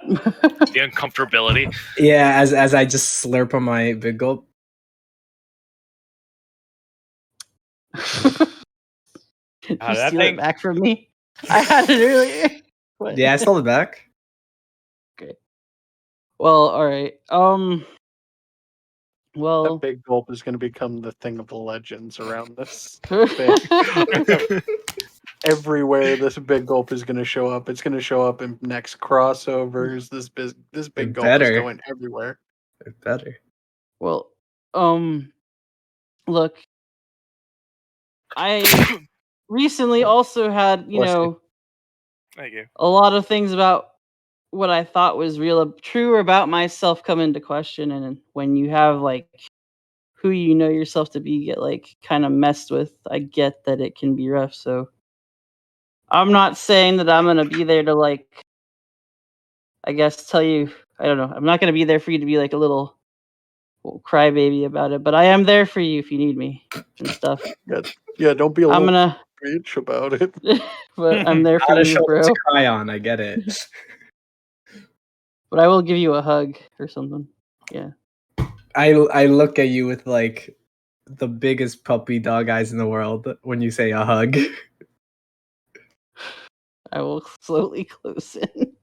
The uncomfortability. Yeah, as I just slurp on my big gulp. You that steal thing- it back from me. I had it earlier. What? Yeah, I stole it back. Well, all right. That Well. big gulp is going to become the thing of the legends around this. Everywhere this big gulp is going to show up. It's going to show up in next crossovers. This big gulp better. is going everywhere. It better. Well, look, I recently also had, Bless you. Thank you. a lot of things about what I thought was real true about myself come into question, and when you have like who you know yourself to be get like kind of messed with, I get that it can be rough. So I'm not saying that I'm gonna be there to like, I guess tell you, I don't know. I'm not gonna be there for you to be like a little crybaby about it, but I am there for you if you need me and stuff. Yeah, don't be a I'm little gonna, bitch about it. but I'm there for Not a you, shoulder bro. to cry on. I get it. But I will give you a hug or something. Yeah. I look at you with like the biggest puppy dog eyes in the world when you say a hug. I will slowly close in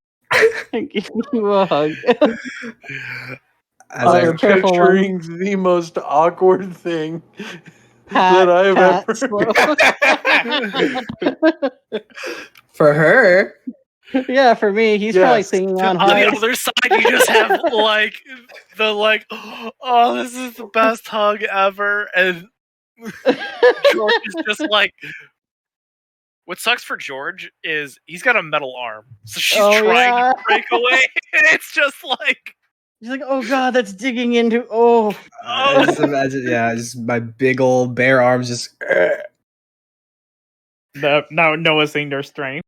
and give you a hug. As Oh, I I'm careful one. picturing the most awkward thing Pat, that I've pat, ever. slow. for her, Yeah, for me, he's probably Yes. singing on On the high. other side, you just have like the like, oh, this is the best hug ever, and George is just like. What sucks for George is he's got a metal arm, so she's Oh, trying yeah. to break away, and it's just like, He's like, oh god, that's digging into. Oh, I just imagine, yeah, just my big old bare arms just. Now noticing their strength.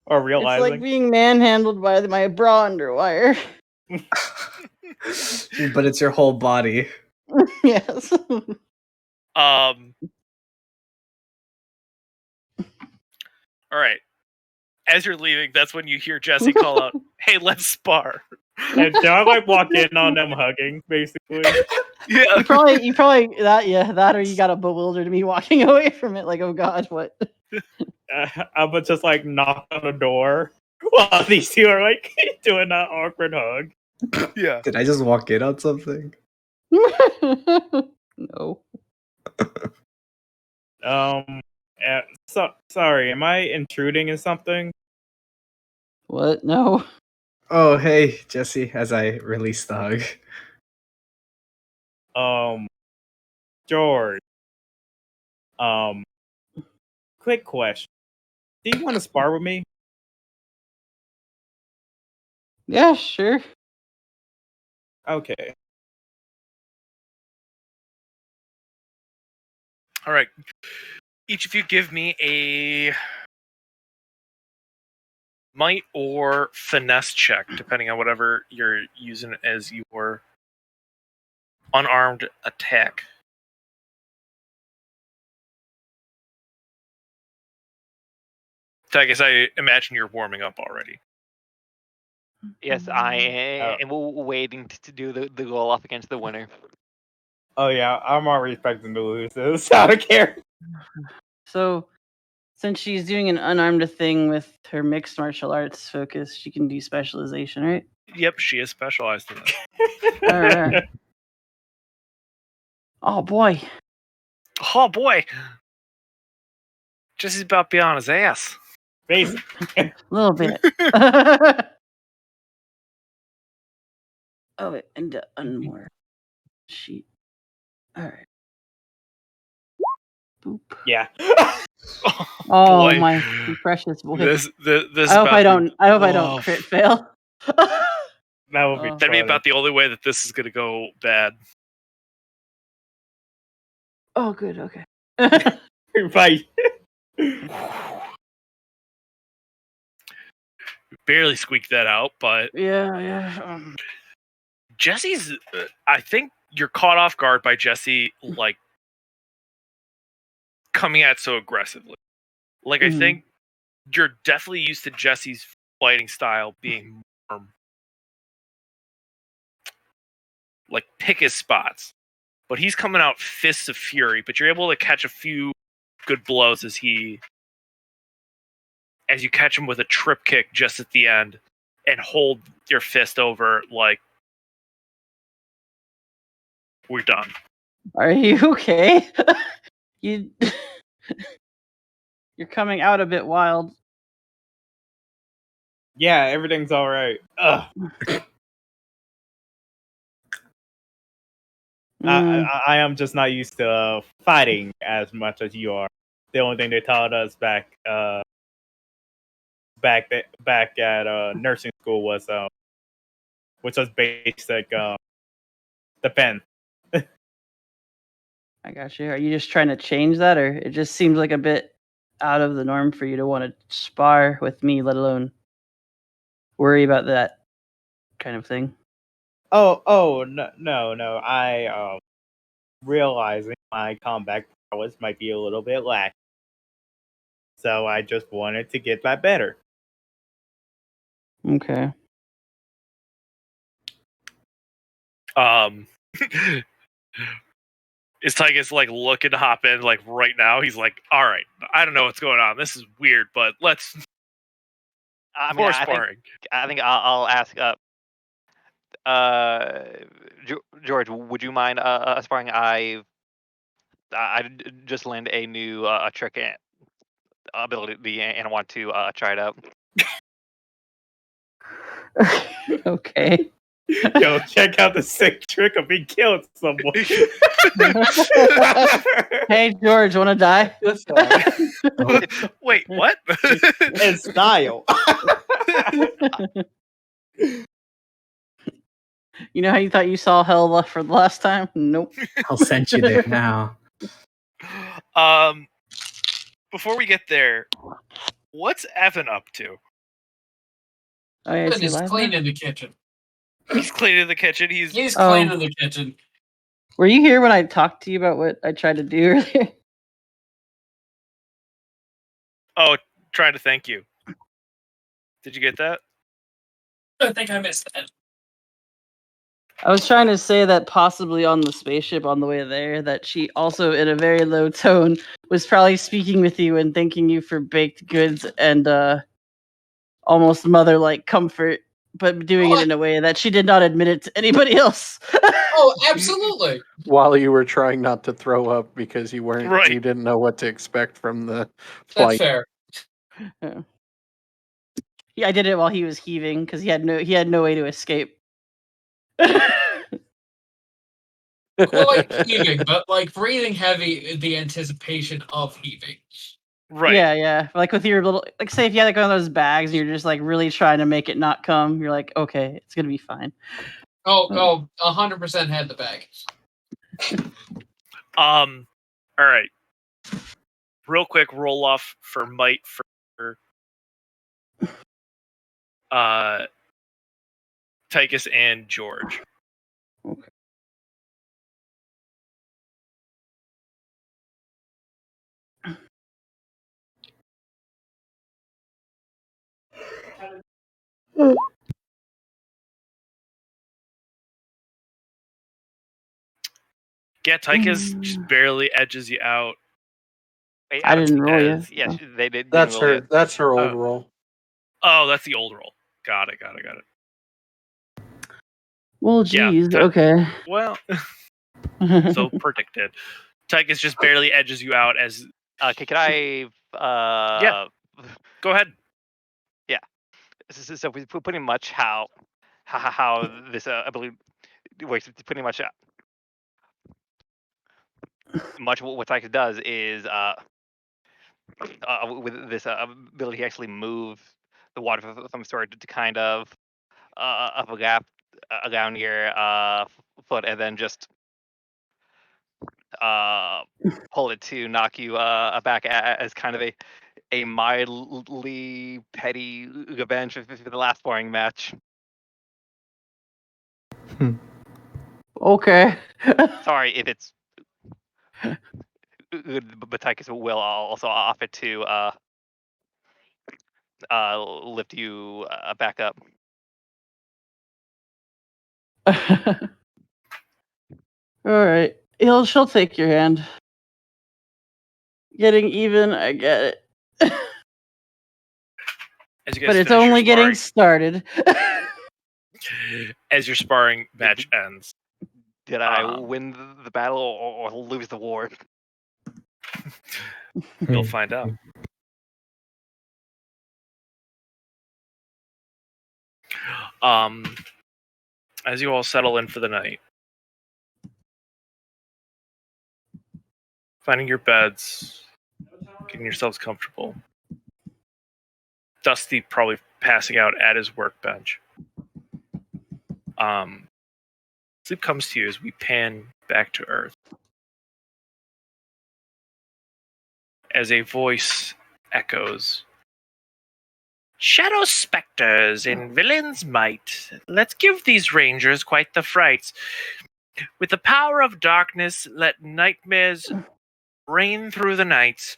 Or it's realizing. like being manhandled by my bra underwire. But it's your whole body. Yes. all right. As you're leaving, that's when you hear Jesse call out, "Hey, let's spar." And do I like walk in on them hugging, basically? Yeah. You probably that or you got a bewildered me walking away from it like, oh god, what? I would just like knock on the door while these two are like doing that awkward hug. Yeah. Did I just walk in on something? No. Sorry, am I intruding in something? What? No. Oh, hey, Jesse, as I release the hug. George. Quick question. Do you want to spar with me? Yeah, sure. Okay. All right. Each of you give me a might or finesse check, depending on whatever you're using as your unarmed attack. So I guess I imagine you're warming up already. Yes, I am waiting to do the goal off against the winner. Oh yeah, I'm already expecting to lose this. I don't care. So, since she's doing an unarmed thing with her mixed martial arts focus, she can do specialization, right? Yep, she is specialized in that. All right. Oh boy. Oh boy. Jesse's about to be on his ass. Basically. A little bit. Oh, wait, and more sheet. All right. Boop. Yeah. Oh boy. my precious boy. This I hope I don't. I hope I Oh. don't crit fail. That would be Oh. That'd be funny. about the only way that this is going to go bad. Oh, good. Okay. Right. Barely squeaked that out, but yeah. Jesse's. I think you're caught off guard by Jesse, like coming at so aggressively. Like I Mhm. think you're definitely used to Jesse's fighting style being more like pick his spots, but he's coming out fists of fury. But you're able to catch a few good blows as you catch him with a trip kick just at the end and hold your fist over like we're done. Are you okay? you you're coming out a bit wild. Yeah, everything's all right. Ugh. I am just not used to fighting as much as you are. The only thing they taught us back at nursing school was basic defense. I got you. Are you just trying to change that, or it just seems like a bit out of the norm for you to want to spar with me, let alone worry about that kind of thing? Oh no. I realizing my combat prowess might be a little bit lacking, so I just wanted to get that better. Okay. Is Tygus like looking to hop in like right now? He's like, all right, I don't know what's going on. This is weird, but let's I mean, more I sparring. think I'll ask George, would you mind sparring? I just learned a new trick and ability, and I want to try it out. Okay. Yo, check out the sick trick of me killing someone. Hey, George, want to die? Wait, what? In style. You know how you thought you saw hell for the last time? Nope. I'll send you there now. Before we get there, what's Evan up to? Oh, yeah, is Evan he is alive now? cleaning the kitchen. He's cleaning the kitchen. He's cleaning the kitchen. Were you here when I talked to you about what I tried to do earlier? trying to thank you. Did you get that? I think I missed that. I was trying to say that possibly on the spaceship on the way there, that she also, in a very low tone, was probably speaking with you and thanking you for baked goods and almost mother-like comfort, but doing it in a way that she did not admit it to anybody else. Oh, absolutely. While you were trying not to throw up because you weren't, Right. you didn't know what to expect from the That's flight. fair. Yeah, I did it while he was heaving because he had no way to escape. Quite heaving, but like breathing heavy in the anticipation of heaving. Right. Yeah. Like with your little, like say if you had like one of those bags and you're just like really trying to make it not come, you're like, okay, it's gonna be fine. Oh, 100% had the bag. All right. Real quick roll off for might for Tychus and George. Okay. Yeah, Tychus just barely edges you out. Wait, I didn't roll yet. as- Yes, they did. That's didn't roll her. yet. That's her old Oh. roll. Oh, that's the old roll. Got it. Well, Yeah, geez, okay. Well, so predicted. Tychus just barely edges you out as. Could I? Yeah. Go ahead. So pretty much how this ability works. Pretty much what Tychus does is with this ability, he actually moves the water from sort to kind of up a gap around your foot, and then just pull it to knock you back as kind of a mildly petty revenge for the last boring match. Okay. Sorry if it's but Tychus will also offer to lift you back up. All right. She'll take your hand. Getting even, I get it. As you guys But it's finish your only getting sparring- started. as your sparring match ends. Did I win the battle or lose the war? You'll find out. As you all settle in for the night, finding your beds, getting yourselves comfortable. Dusty probably passing out at his workbench. Sleep comes to you as we pan back to Earth. As a voice echoes, "Shadow specters in villain's might. Let's give these rangers quite the fright. With the power of darkness, let nightmares reign through the night.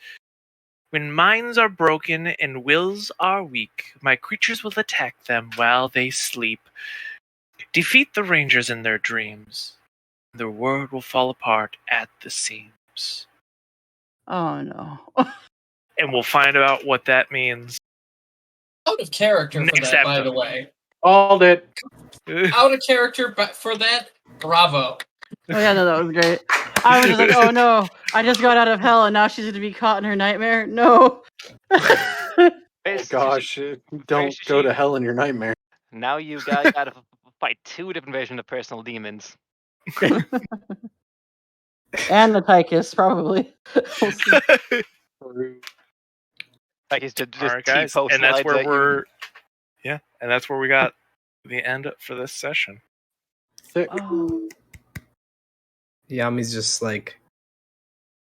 When minds are broken and wills are weak, my creatures will attack them while they sleep. Defeat the rangers in their dreams. Their world will fall apart at the seams." Oh no. And we'll find out what that means. Out of character for Next that, by episode. the way. Called it. Out of character for that. Bravo. Oh yeah, no, that was great. I was just like, oh no, I just got out of hell and now she's gonna be caught in her nightmare. No. Gosh, don't go to hell in your nightmare. Now you got to fight two different versions of personal demons. And the Tychus, probably. We'll see. Like it's just All right, guys, and that's where we got the end for this session. Sick. Oh. Yami's just like